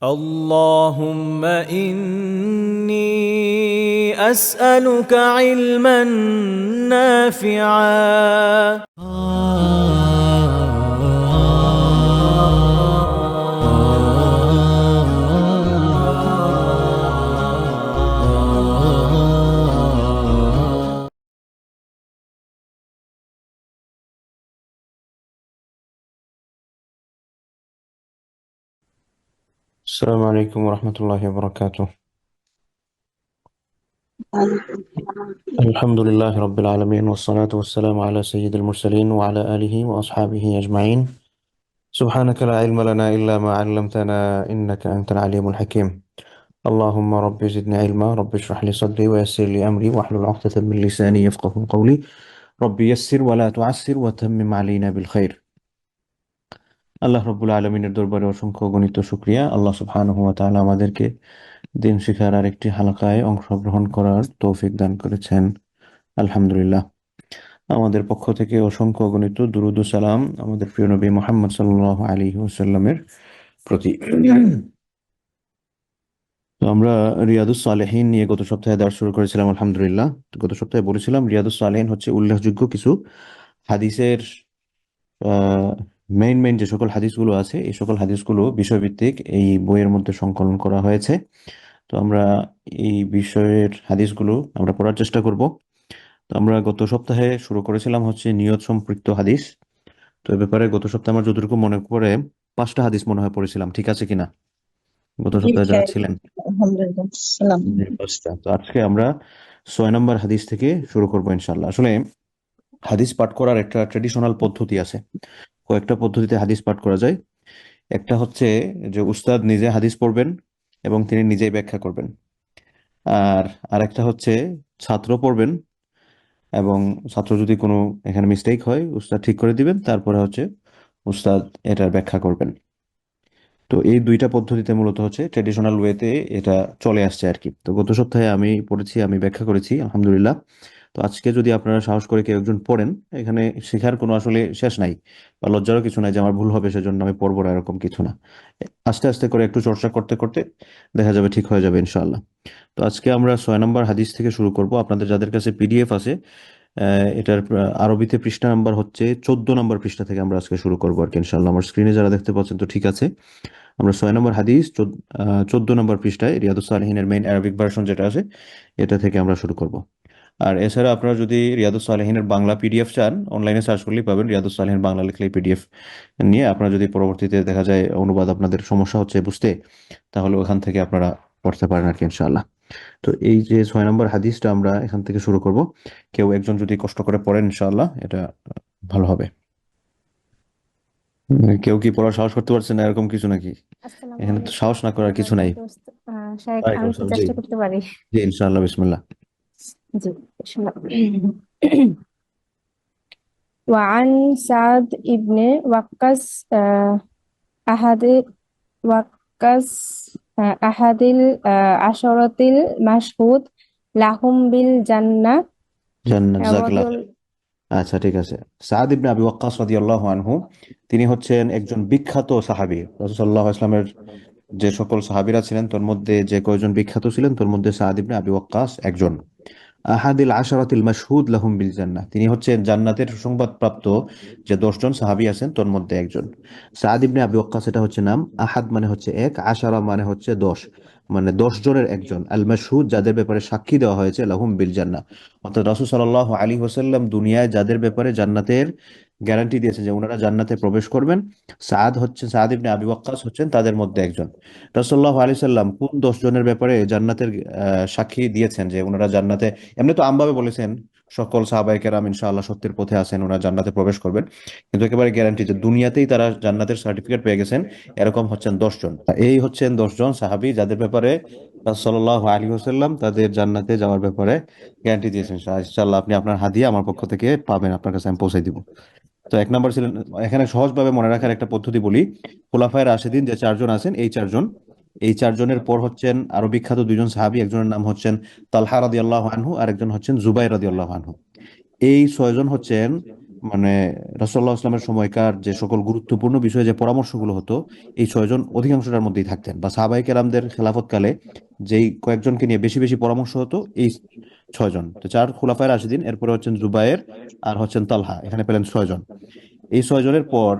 اللهم إني أسألك علما نافعا. السلام عليكم ورحمة الله وبركاته. الحمد لله رب العالمين، والصلاة والسلام على سيد المرسلين وعلى آله وأصحابه أجمعين. سبحانك لا علم لنا إلا ما علمتنا، إنك أنت العليم الحكيم. اللهم رب زدني علما، رب اشرح لي صدري ويسر لي أمري واحلل عقدة من لساني يفقه قولي. رب يسر ولا تعسر وتمم علينا بالخير. আল্লাহ রব্বুল আলমিনের দরবারে অসংখ্য গণিত শুকরিয়া। আল্লাহ সুবহানাহু ওয়া তাআলা আমাদেরকে দিন শিখার আরেকটি হালকায় অংশগ্রহণ করার তৌফিক দান করেছেন। আলহামদুলিল্লাহ। আমাদের পক্ষ থেকে অসংখ্য অগণিত দুরূদ ও সালাম আমাদের প্রিয় নবী মুহাম্মদ সাল্লাল্লাহু আলাইহি ওয়াসাল্লামের প্রতি। তো আমরা রিয়াদুস সালেহিন নিয়ে গত সপ্তাহে দর্শ শুরু করেছিলাম। আলহামদুলিল্লাহ। তো গত সপ্তাহে বলেছিলাম রিয়াদুস সালেহিন হচ্ছে উল্লেখযোগ্য কিছু হাদিসের মেইন মেইন যে সকল হাদিসগুলো আছে, এই সকল হাদিসগুলো বিষয়ভিত্তিক এই বইয়ের মধ্যে সংকলন করা হয়েছে। তো আমরা এই বিষয়ের হাদিসগুলো আমরা পড়ার চেষ্টা করব। তো আমরা গত সপ্তাহে শুরু করেছিলাম হচ্ছে নিয়ত সম্পৃক্ত হাদিস। তো এ ব্যাপারে গত সপ্তাহে আমার যতটুকু মনে পড়ে 5টা হাদিস মনে হয় পড়েছিলাম, ঠিক আছে কিনা গত জি সপ্তাহে যারা ভাইয়া, ছিলেন? আলহামদুলিল্লাহ। সালাম। জি, 5টা। তো আজকে আমরা 6 নম্বর হাদিস থেকে শুরু করবো ইনশাল্লাহ। আসলে হাদিস পাঠ করার একটা ট্রেডিশনাল পদ্ধতি আছে। কয়েকটা পদ্ধতিতে হাদিস পাঠ করা যায়। একটা হচ্ছে যে উস্তাদ নিজে হাদিস পড়বেন এবং তিনি নিজেই ব্যাখ্যা করবেন। আর আরেকটা হচ্ছে ছাত্র পড়বেন এবং ছাত্র যদি কোনো এখানে মিস্টেক হয় উস্তাদ ঠিক করে দিবেন, তারপরে হচ্ছে উস্তাদ এটার ব্যাখ্যা করবেন। তো এই দুইটা পদ্ধতিতে মূলত হচ্ছে ট্রেডিশনাল ওয়েতে এটা চলে আসছে আর কি। তো গত সপ্তাহে আমি পড়েছি, আমি ব্যাখ্যা করেছি, আলহামদুলিল্লাহ। তো আজকে যদি আপনারা সাহস করে কেউ একজন পড়েন, এখানে শেখার কোনো আসলে শেষ নাই বা লজ্জারও কিছু নাই যে আমার ভুল হবে সেজন্য আমি পড়বো না, এরকম কিছু না। আস্তে আস্তে করে একটু চর্চা করতে করতে দেখা যাবে ঠিক হয়ে যাবে ইনশাআল্লাহ। তো আজকে আমরা 6 নম্বর হাদিস থেকে শুরু করব। আপনাদের যাদের কাছে পিডিএফ আছে, এটার আরবিতে পৃষ্ঠা নাম্বার হচ্ছে 14 নম্বর পৃষ্ঠা থেকে আমরা আজকে শুরু করবো আর কি ইনশাআল্লাহ। আমার স্ক্রিনে যারা দেখতে পাচ্ছেন তো ঠিক আছে। আমরা 6 নম্বর হাদিস 14 নম্বর পৃষ্ঠায় রিয়াদুস সালেহিনের মেইন আরবিক ভার্সন যেটা আছে এটা থেকে আমরা শুরু করব। আর এছাড়া আপনারা যদি রিয়াদুস সালেহিনের বাংলা পিডিএফ চান, অনলাইনে সার্চ করলেই পাবেন রিয়াদুস সালেহিন বাংলা লিখলেই পিডিএফ নিয়ে আপনারা যদি পরবর্তীতে দেখা যায় অনুবাদ আপনাদের সমস্যা হচ্ছে বুঝতে, তাহলে ওখান থেকে আপনারা পড়তে পারেন আর কি ইনশাআল্লাহ। তো এই যে 6 নম্বর হাদিসটা আমরা এখান থেকে শুরু করব। কেউ একজন যদি কষ্ট করে পড়েন ইনশাআল্লাহ এটা ভালো হবে। কেউ কি পড়ার সাহস করতে পারছে না এরকম কিছু নাকি? আসসালামু এখানে তো আলাইকুম। সাহস না করার কিছু নাই। শায়েখ, ওয়ালাইকুম আমি কি আসসালাম। জি, চেষ্টা করতে পারি? জি, ইনশাআল্লাহ, বিসমিল্লাহ। জি, শোনো। وعن سعد ابن وقاص أحد وقاص أحد العشرة المشهود لهم بالجنة জান্নাত, জাযাকাল্লাহ। وذو আচ্ছা, ঠিক আছে। সাদ ইবনে আবি ওয়াক্কাস রাদিয়াল্লাহু আনহু, তিনি হচ্ছেন একজন বিখ্যাত সাহাবী। রাসূল সাল্লাল্লাহু আলাইহি ওয়াসাল্লামের যে সকল সাহাবীরা ছিলেন তোর মধ্যে যে কয়জন বিখ্যাত ছিলেন তোর মধ্যে সাদ ইবনে আবি ওয়াক্কাস একজন। আহাদিল আশারাতিল মাশহুদ লাহুম বিল জান্নাহ, তিনি হচ্ছেন জান্নাতের সুসংবাদপ্রাপ্ত যে 10 জন সাহাবী আছেন তোর মধ্যে একজন। সাদ ইবনে আবি ওয়াক্কাস এটা হচ্ছে নাম। আহাদ মানে হচ্ছে এক, আশারা মানে হচ্ছে 10, মানে 10 জনের একজন। আল মাশহুদ যাদের ব্যাপারে সাক্ষী দেওয়া হয়েছে, লাহুম বিল জান্নাহ, অর্থাৎ রাসূল সাল্লাল্লাহু আলাইহি ওয়াসাল্লাম দুনিয়ায় যাদের ব্যাপারে জান্নাতের গ্যারান্টি দিয়েছেন যে ওনারা জান্নাতে প্রবেশ করবেন, সাদ ইবনে আবি ওয়াক্কাস হচ্ছেন তাদের মধ্যে একজন। রাসূলুল্লাহ আলাইহি সাল্লাম কোন 10 জনের ব্যাপারে জান্নাতের সাক্ষী দিয়েছেন যে ওনারা জান্নাতে, এমনি তো আমভাবে বলেছেন সকল সাহাবায়ে কেরাম ইনশাআল্লাহ সত্যের পথে আছেন, ওনারা জান্নাতে প্রবেশ করবেন, কিন্তু একেবারে গ্যারান্টি যে দুনিয়াতেই তারা জান্নাতের সার্টিফিকেট পেয়ে গেছেন, এরকম হচ্ছেন 10 জন। এই হচ্ছেন 10 জন সাহাবী যাদের ব্যাপারে রাসূল সাল্লাল্লাহু আলাইহি ওয়াসাল্লাম তাদের জান্নাতে যাওয়ার ব্যাপারে গ্যারান্টি দিয়েছেন। ইনশাআল্লাহ আপনি আপনার হাদিয়া আমার পক্ষ থেকে পাবেন, আপনার কাছে আমি পৌঁছে দিব। তো 1 নম্বর ছিলেন, এখানে সহজভাবে মনে রাখার একটা পদ্ধতি বলি। খোলাফায়ে রাশেদিন যে 4 জন আছেন, এই 4 জনের পর হচ্ছেন আরো বিখ্যাত 2 জন সাহাবী। একজনের নাম হচ্ছেন তালহা রাদিয়াল্লাহু আনহু আর একজন হচ্ছেন জুবাইর রাদিয়াল্লাহু আনহু। এই 6 জন হচ্ছেন মানে রাসূলুল্লাহ ইসলামের সময়কার যে সকল গুরুত্বপূর্ণ বিষয়ে যে পরামর্শগুলো হতো, এই 6 জন অধিকাংশটার মধ্যেই থাকতেন। বা সাহাবায়ে কেরামদের খেলাফতকালে যেই কয়েকজনকে নিয়ে বেশি বেশি পরামর্শ হতো, এই 6 জন। তো 4 খুলাফায়ে রাশিদিন, এরপরে হচ্ছেন জুবায়ের আর হচ্ছেন তালহা, এখানে পেলেন 6 জন। এই 6 জনের পর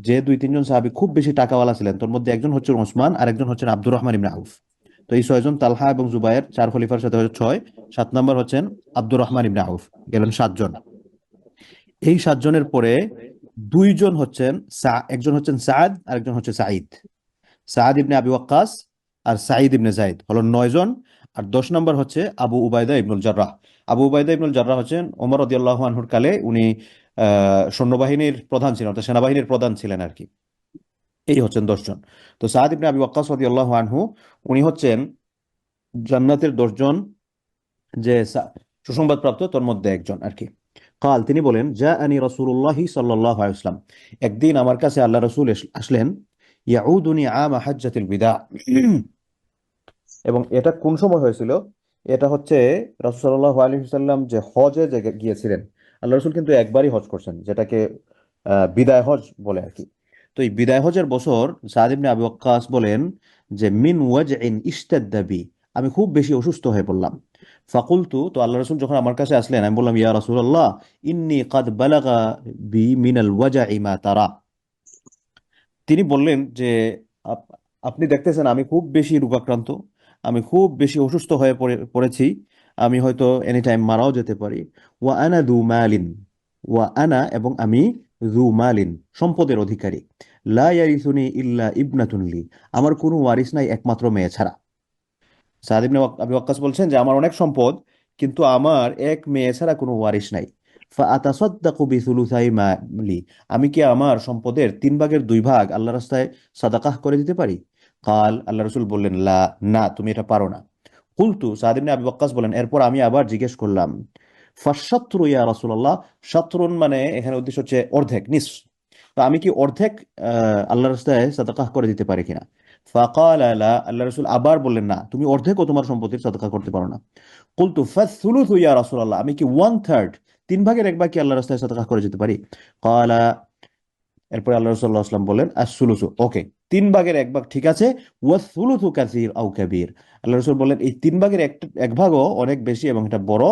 যে 2-3 জন সাহাবী খুব বেশি টাকাওয়ালা ছিলেন, তোর মধ্যে একজন হচ্ছেন ওসমান আর একজন হচ্ছেন আব্দুর রহমান ইবনে আউফ। তো এই 6 জন, তালহা এবং জুবায়ের, 4 খলিফার সাথে হচ্ছে 6, 7 নম্বর হচ্ছেন আব্দুর রহমান ইবনে আউফ, গেলেন 7 জন। এই 7 জনের পরে 2 জন হচ্ছেন একজন হচ্ছেন সাদ আর একজন হচ্ছে সাঈদ। সাদ ইবনে আবি ওয়াক্কাস আর সাঈদ ইবনে যায়েদ হলো 9 জন। আর 10 নম্বর হচ্ছে আবু উবাইদা ইবনুল জার্রাহ। আবু উবাইদা ইবনুল জার্রাহ হচ্ছেন ওমর রাদিয়াল্লাহু আনহুর কালে, উনি সৈন্যবাহিনীর প্রধান ছিলেন, অর্থাৎ সেনাবাহিনীর প্রধান ছিলেন আর কি। এই হচ্ছেন 10 জন। তো সাদ ইবনে আবি ওয়াক্কাস রাদিয়াল্লাহু আনহু, উনি হচ্ছেন জান্নাতের 10 জন যে সুসংবাদপ্রাপ্ত তোর মধ্যে একজন আর কি। কাল, তিনি বলেন, জাআনি রাসূলুল্লাহি সাল্লাল্লাহু আলাইহি ওয়াসাল্লাম, একদিন আমার কাছে আল্লাহ রাসূল আসলেন, ইয়াউদুনি আমা হাজ্জাতিল বিদা। এবং এটা কোন সময় হয়েছিল? এটা হচ্ছে রাসূল সাল্লাল্লাহু আলাইহি ওয়াসাল্লাম যে হজে যে গিয়েছিলেন। আল্লাহ রাসূল কিন্তু একবারই হজ করছেন, যেটাকে বিদায় হজ বলে আর কি। তো এই বিদায় হজের বছর সাদ ইবনে আবি ওয়াক্কাস বলেন যে, মিন ওয়াজইন ইশতাদ্দা বি, আমি খুব বেশি অসুস্থ হয়ে পড়লাম। ফাকুলতু, তো আল্লাহ রাসূল যখন আমার কাছে আসলেন, আমি বললাম, ইয়া রাসূলুল্লাহ, ইন্নী কাদ বালাগা বি মিনাল ওয়াজাই মা তারা। তিনি বললেন যে, আপ- আপনি দেখতেছেন আমি খুব বেশি রোগাক্রান্ত, আমি খুব বেশি অসুস্থ হয়ে পড়েছি, আমি হয়তো এনি টাইম মারাও যেতে পারি। ওয়া আনা দু মালিন, ওয়া আনা, এবং আমি, দু মালিন, সম্পদের অধিকারী, লা ইয়ারিসুনি ইল্লা ইবনাতুন লি, আমার কোনো ওয়ারিস নাই একমাত্র মেয়ে ছাড়া। সাদ ইবনে আবি ওয়াক্কাস বলছেন যে, আমার অনেক সম্পদ, কিন্তু আমার এক মেয়ে ছাড়া কোনো ওয়ারিশ নাই। ফাআতাসাদ্দাকু বিসুলুসাই মালি, আমি কি আমার সম্পদের 3/2 আল্লাহর রাস্তায় সাদাকাহ করে দিতে পারি? কাল, আল্লাহ রাসূল বললেন, লা, না, তুমি এটা পারো না। কুলতু, সাদ ইবনে আবি ওয়াক্কাস বলেন, এরপর আমি আবার জিজ্ঞেস করলাম, ফাশাত্রু ইয়া রাসূলুল্লাহ, শাত্রুন মানে এখানে উদ্দেশ্য হচ্ছে অর্ধেক, নিসফ। তো আমি কি অর্ধেক আল্লাহর রাস্তায় সাদাকাহ করে দিতে পারি কিনা? ফাকাল লা, আল্লাহ রাসূল আবার বললেন, না, তুমি অর্ধেকও তোমার সম্পত্তির সাদাকা করতে পারো না। কুলতু ফাসুলুসু ইয়া রাসূলুল্লাহ, আমি কি 1/3, 3/1 কি আল্লাহর রাস্তায় সাদাকা করে যেতে পারি? ক্বালা, এরপরে আল্লাহ রাসূল সাল্লাল্লাহু আলাইহি ওয়াসাল্লাম বললেন, আসসুলুসু, ওকে, 3/1 ঠিক আছে। ওয়াসুলুসু কাসীর আও কাবীর, আল্লাহ রাসূল বললেন, এই 3/1 অনেক বেশি এবং এটা বড়।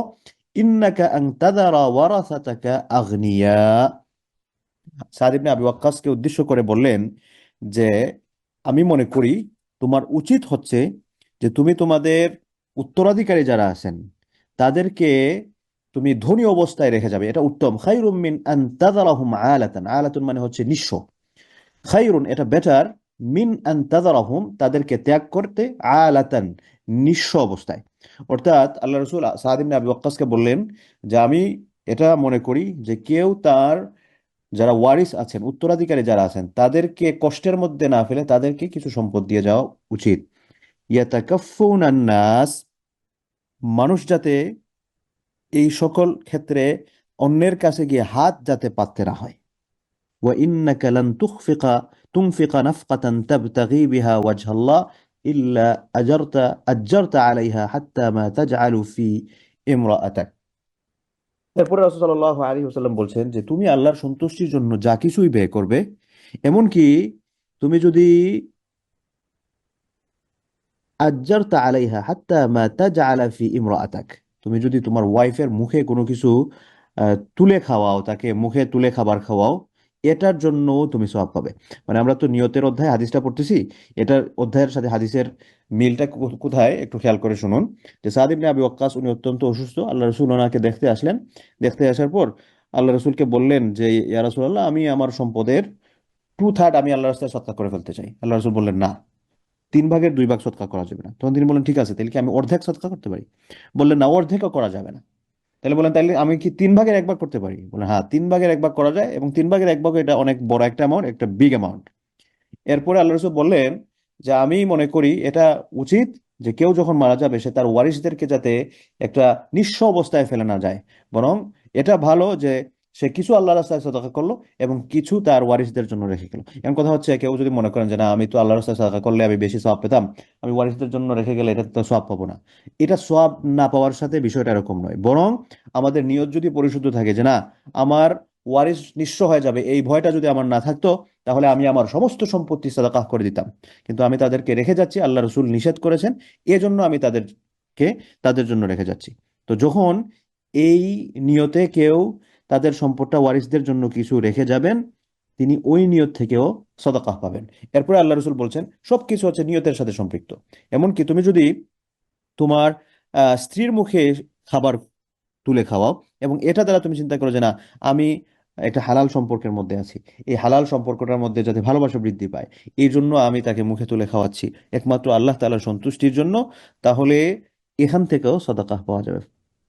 ইন্নাকা আন তাযারা ওয়ারাসাতাকা আগনিয়া, সাদ ইবনে আবি ওয়াক্কাসকে উদ্দেশ্য করে বললেন যে, আমি মনে করি তোমার উচিত হচ্ছে যে তুমি তোমাদের উত্তরাধিকারী যারা আছেন তাদেরকে তুমি ধনী অবস্থায় রেখে যাবে, এটা উত্তম। খায়রুম মিন আন তাযারাহুম আলাতান, আলাতুন মানে হচ্ছে নিঃস্ব, খায়রুন এটা বেটার, মিন আন তাযারাহুম তাদেরকে ত্যাগ করতে, আলাতান নিঃস্ব অবস্থায়। অর্থাৎ আল্লাহ রাসূল সাদ ইবনে আবি ওয়াক্কাসকে বললেন যে, আমি এটা মনে করি যে কেউ তার যারা ওয়ারিস আছেন, উত্তরাধিকারী যারা আছেন, তাদেরকে কষ্টের মধ্যে না ফেলে তাদেরকে কিছু সম্পদ দিয়ে যাওয়া উচিত। ইয়াতাকাফফুনান নাস, মানুষ যাতে এই সকল ক্ষেত্রে অন্যের কাছে গিয়ে হাত যাতে পাততে না হয়। ওয়া ইন্নাকা লান তুনফিকা নাফকাতান তাবতাগি বিহা ওয়াজহাল্লাহ ইল্লা আজারতা আলাইহা হাত্তা মা তাজআলু ফি ইমরাআতাক। এরপরে রাসূল সাল্লাল্লাহু আলাইহি ওয়াসাল্লাম বলছেন যে, তুমি আল্লাহর সন্তুষ্টির জন্য যা কিছুই ব্যয় করবে, এমনকি তুমি যদি আজ্জারতা আলাইহা হাত্তা মা তাজআলা ফি ইমরাআতাক, তুমি যদি তোমার ওয়াইফের মুখে কোনো কিছু তুলে খাওয়াও, তাকে মুখে তুলে খাবার খাওয়াও, এটার জন্য তুমি সওয়াব পাবে। মানে আমরা তো নিয়তের অধ্যায় হাদিসটা পড়তেছি, এটার অধ্যায়ের সাথে হাদিসের মিলটা কোথায় একটু খেয়াল করে শুনুন। যে সাদ ইবনে আবি ওয়াক্কাস, উনি অত্যন্ত অসুস্থ, আল্লাহ রাসূল ওনাকে দেখতে আসলেন। দেখতে আসার পর আল্লাহ রাসূলকে বললেন যে, ইয়া রাসূলুল্লাহ, আমি আমার সম্পদের 2/3 আমি আল্লাহর রাস্তায় সদকা করে ফেলতে চাই। আল্লাহ রাসূল বললেন, না, 3/2 সদকা করা যাবে না। তখন তিনি বললেন, ঠিক আছে, তাহলে কি আমি অর্ধেক সদকা করতে পারি? বললেন, না, অর্ধেকও করা যাবে না। তাহলে বললেন, তাহলে আমি কি 3/1 করতে পারি? বললেন, হ্যাঁ, 3/1 করা যায়, এবং 3/1 এটা অনেক বড় একটা অ্যামাউন্ট, একটা বিগ অ্যামাউন্ট। এরপরে আল্লাহ রসুল বললেন যে, আমি মনে করি এটা উচিত যে কেউ যখন মারা যাবে সে তার ওয়ারিসদেরকে যাতে একটা নিঃস্ব অবস্থায় ফেলে না যায়, বরং এটা ভালো যে সে কিছু আল্লাহ রাস্তায় সাদাকা করলো এবং কিছু তার ওয়ারিসদের জন্য রেখে গেল। এমন কথা হচ্ছে, কেউ যদি মনে করেন যে, না, আমি তো আল্লাহ রাস্তায় সাদাকা করলে আমি বেশি সওয়াব পেতাম, আমি ওয়ারিসদের জন্য রেখে গেলে এটা তো সওয়াব পাবো না, এটা সওয়াব না পাওয়ার সাথে বিষয়টা এরকম নয়। বরং আমাদের নিয়ত যদি পরিশুদ্ধ থাকে যে, না, আমার ওয়ারিস নিঃস্ব হয়ে যাবে, এই ভয়টা যদি আমার না থাকতো তাহলে আমি আমার সমস্ত সম্পত্তি সাদাকাহ করে দিতাম। কিন্তু আমি তাদেরকে রেখে যাচ্ছি, আল্লাহ রসুল নিষেধ করেছেন, এজন্য আমি তাদের জন্য রেখে যাচ্ছি। তো যখন এই নিয়তে কেউ তাদের সম্পদটা ওয়ারিসদের জন্য কিছু রেখে যাবেন, তিনি ওই নিয়ত থেকেও সদাকাহ পাবেন। এরপরে আল্লাহ রসুল বলছেন সবকিছু হচ্ছে নিয়তের সাথে সম্পৃক্ত। এমনকি তুমি যদি তোমার স্ত্রীর মুখে খাবার তুলে খাওয়াও এবং এটা দ্বারা তুমি চিন্তা করো যে না, আমি একটা হালাল সম্পর্কের মধ্যে আছি, এই হালাল সম্পর্কটার মধ্যে যাতে ভালোবাসা বৃদ্ধি পায়, এই জন্য আমি তাকে মুখে তুলে খাওয়াচ্ছি একমাত্র আল্লাহ তাআলার সন্তুষ্টির জন্য, তাহলে এখান থেকেও সাদাকাহ পাওয়া যাবে।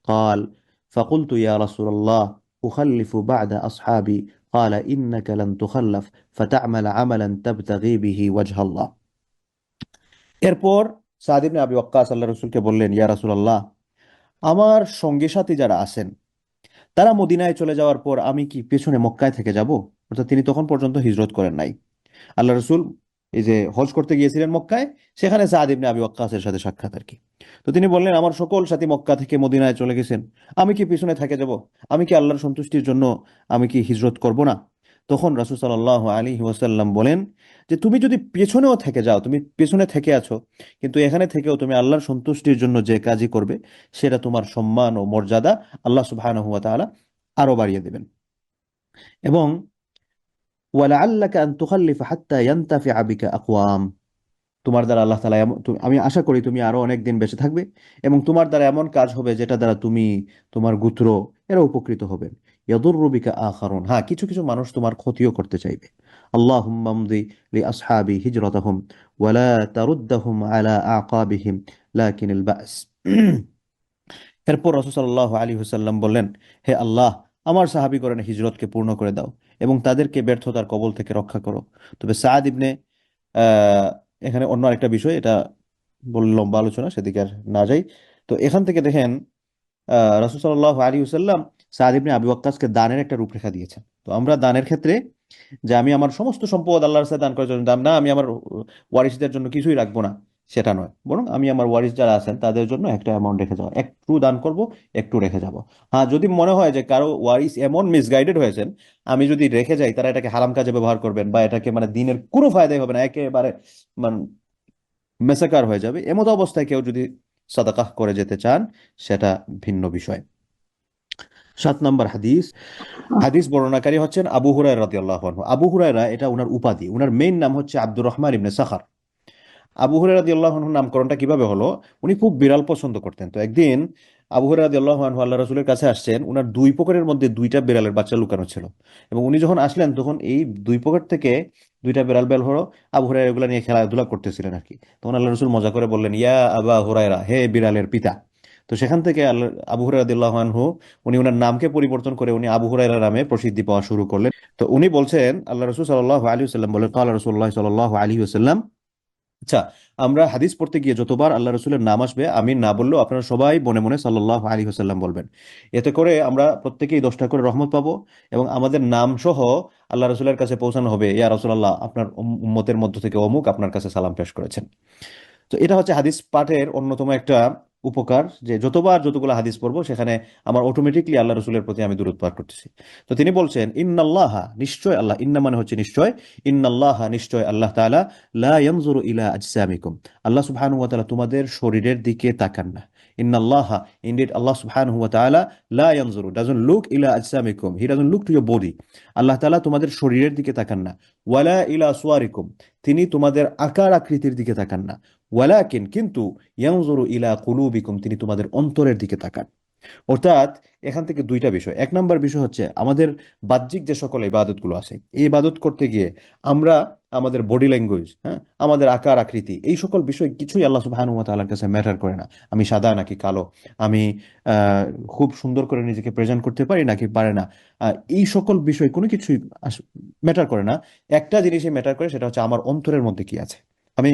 قال فقلت يا رسول الله أخلف بعد أصحابي قال إنك لن تخلف فتعمل عملا تبتغي به وجه الله। এরপর সাদ ইবনে আবি ওয়াক্কাস আল্লাহ রসুলকে বললেন, ইয়া রাসূলুল্লাহ, আমার সঙ্গী সাথী যারা আছেন তারা মদিনায় চলে যাওয়ার পর আমি কি পেছনে মক্কায় থেকে যাব? অর্থাৎ তিনি তখন পর্যন্ত হিজরত করেন নাই। আল্লাহ রসুল এই যে হজ করতে গিয়েছিলেন মক্কায়, সেখানে সাদ ইবনে আবি ওয়াক্কাসের সাথে সাক্ষাৎ আর কি। তো তিনি বললেন, আমার সকল সাথী মক্কা থেকে মদিনায় চলে গেছেন, আমি কি পিছনে থেকে যাব? আমি কি আল্লাহর সন্তুষ্টির জন্য আমি কি হিজরত করব না? তখন রাসূল সাল্লাল্লাহু আলাইহি ওয়াসাল্লাম বলেন যে তুমি যদি পেছনেও থেকে যাও, তুমি পেছনে থেকে আছো, কিন্তু এখানে থেকেও তুমি আল্লাহর সন্তুষ্টির জন্য যে কাজই করবে সেটা তোমার সম্মান ও মর্যাদা আল্লাহ সুবহানাহু ওয়া তাআলা আরো বাড়িয়ে দেবেন। এবং ওয়ালাআল্লাকা আন তুখাল্লিফা হাত্তা ইয়ানতাফিআ বিকা আকওয়াম, তোমার দ্বারা আল্লাহ তাআলা আমি আশা করি তুমি আরো অনেক দিন বেঁচে থাকবে এবং তোমার দ্বারা এমন কাজ হবে যেটা দ্বারা তুমি, তোমার গোত্র এরা উপকৃত হবেন। ইয়াদুররু বিকা আখারুন, হ্যাঁ কিছু কিছু মানুষ তোমার ক্ষতিও করতে চাইবে। আল্লাহুম্মা আমদি লিআসহাবি হিজরাতাহুম ওয়ালা তারুদ্দাহুম আলা আকাবিহিম লাকিনিল বাস। এরপর রাসূল সাল্লাল্লাহু আলাইহি ওয়াসাল্লাম বললেন, হে আল্লাহ, আমার সাহাবীগণের হিজরতকে পূর্ণ করে দাও এবং তাদেরকে ব্যর্থতার কবল থেকে রক্ষা করো। তবে সাদ ইবনে আহ এখানে অন্য আরেকটা বিষয়, এটা বললে লম্বা আলোচনা, সেদিকে আর না যাই। তো এখান থেকে দেখেন রাসূল সাল্লাল্লাহু আলাইহি ওয়াসাল্লাম সাদ ইবনে আবি ওয়াক্কাসকে দানের একটা রূপরেখা দিয়েছেন। তো আমরা দানের ক্ষেত্রে যে আমি আমার সমস্ত সম্পদ আল্লাহর রাস্তায় দান করার জন্য দাম না, আমি আমার ওয়ারিসদের জন্য কিছুই রাখবো না, সেটা নয়, বরং আমি আমার ওয়ারিস যারা আছেন তাদের জন্য একটা অ্যামাউন্ট রেখে যাবো, একটু দান করব, একটু রেখে যাব। হ্যাঁ, যদি মনে হয় যে কারো ওয়ারিস এমন মিসগাইডেড হয়েছেন, আমি যদি রেখে যাই তারা এটাকে হারাম কাজে ব্যবহার করবেন বা এটাকে মানে দিনের কোনো ফায়দাই হবে না, একেবারে মানে মেসাকার হয়ে যাবে, এমতো অবস্থায় কেউ যদি সাদাকাহ করে যেতে চান সেটা ভিন্ন বিষয়। 7 নম্বর হাদিস। হাদিস বর্ণনাকারী হচ্ছেন আবু হুরায়রা রাদিয়াল্লাহু আনহু। আবু হুরায়রা এটা উনার উপাধি, উনার মেইন নাম হচ্ছে আব্দুর রহমান ইবনে সাখার। আবু হুরায়রা রাদিয়াল্লাহু আনহুর নামকরণটা কিভাবে হলো? উনি খুব বিড়াল পছন্দ করতেন। তো একদিন আবু হুরায়রা রাদিয়াল্লাহু আনহু আল্লাহ রাসূলের কাছে আসছেন, উনার দুই পকেটের মধ্যে দুইটা বিড়ালের বাচ্চা লুকানো ছিল এবং উনি যখন আসলেন তখন এই দুই পকেট থেকে দুইটা বিড়াল বের হলো। আবু হুরায়রা এগুলা নিয়ে খেলাধুলা করতেছিলেন আর কি। তখন আল্লাহ রাসূল মজা করে বললেন, ইয়া আবা হুরায়রা, হে বিড়ালের পিতা। তো সেখান থেকে আবু হুরায়রা রাদিয়াল্লাহু আনহু উনি ওনার নামকে পরিবর্তন করে উনি আবু হুরায়রা নামে প্রসিদ্ধি পাওয়া শুরু করলেন। তো উনি বলছেন, আল্লাহ রাসূল সাল্লাল্লাহু আলাইহি ওয়াসাল্লাম বলেন, ক্বালা রাসূলুল্লাহ সাল্লাল্লাহু আলাইহি ওয়াসাল্লাম, আচ্ছা, আমরা হাদিস পড়তে গিয়ে যতবার আল্লাহ রসুলের নাম আসবে আমি না বললেও আপনারা সবাই মনে মনে সাল্লাল্লাহু আলাইহি ওয়াসাল্লাম বলবেন। এতে করে আমরা প্রত্যেকেই 10টা করে রহমত পাবো এবং আমাদের নাম সহ আল্লাহ রসুলের কাছে পৌঁছানো হবে, ইয়া রাসূলুল্লাহ, আপনার উম্মতের মধ্য থেকে অমুক আপনার কাছে সালাম পেশ করেছেন। তো এটা হচ্ছে হাদিস পাঠের অন্যতম একটা উপকার, যে যতগুলো হাদিস পড়বো সেখানে আমার অটোমেটিকলি আল্লাহ রসুলের প্রতি আমি দরুদ পাঠ করতেছি। তো তিনি বলছেন, ইন্নাল্লাহা, নিশ্চয় আল্লাহ, ইন্না মানে হচ্ছে নিশ্চয়, ইন্নাল্লাহা নিশ্চয় আল্লাহ তাআলা, লা ইয়ানজুরু ইলা আজসামিকুম, আল্লাহ সুবহানাহু ওয়া তাআলা তোমাদের শরীরের দিকে তাকান না। ইন্নাল্লাহা, ইনডিড আল্লাহ সুবহানাহু ওয়া তাআলা, লা ইয়ানজুরু, ডাজন্ট লুক ইলা আজসামিকুম, he doesn't look to your body, Allah তাআলা তোমাদের শরীরের দিকে তাকান না। ওয়ালা ইলা সুয়ারিকুম, তিনি তোমাদের আকার আকৃতির দিকে তাকান না। ওয়ালাকিন, কিন্তু, ইয়ানজুরু ইলা কুলুবিকুম, তিনি তোমাদের অন্তরের দিকে তাকান। অর্থাৎ এখান থেকে দুইটা বিষয়। 1 নম্বর বিষয় হচ্ছে আমাদের বাহ্যিক যে সকল ইবাদতগুলো আছে, এই ইবাদত করতে গিয়ে আমরা আমাদের বডি ল্যাঙ্গুয়েজ, হ্যাঁ, আমাদের আকার আকৃতি, এই সকল বিষয় কিছুই আল্লাহ সুবহানাহু ওয়া তাআলার কাছে ম্যাটার করে না। আমি সাদা নাকি কালো, আমি আহ, খুব সুন্দর করে নিজেকে প্রেজেন্ট করতে পারি নাকি পারে না, এই সকল বিষয় কোনো কিছুই ম্যাটার করে না। একটা জিনিসই ম্যাটার করে, সেটা হচ্ছে আমার অন্তরের মধ্যে কি আছে। আমি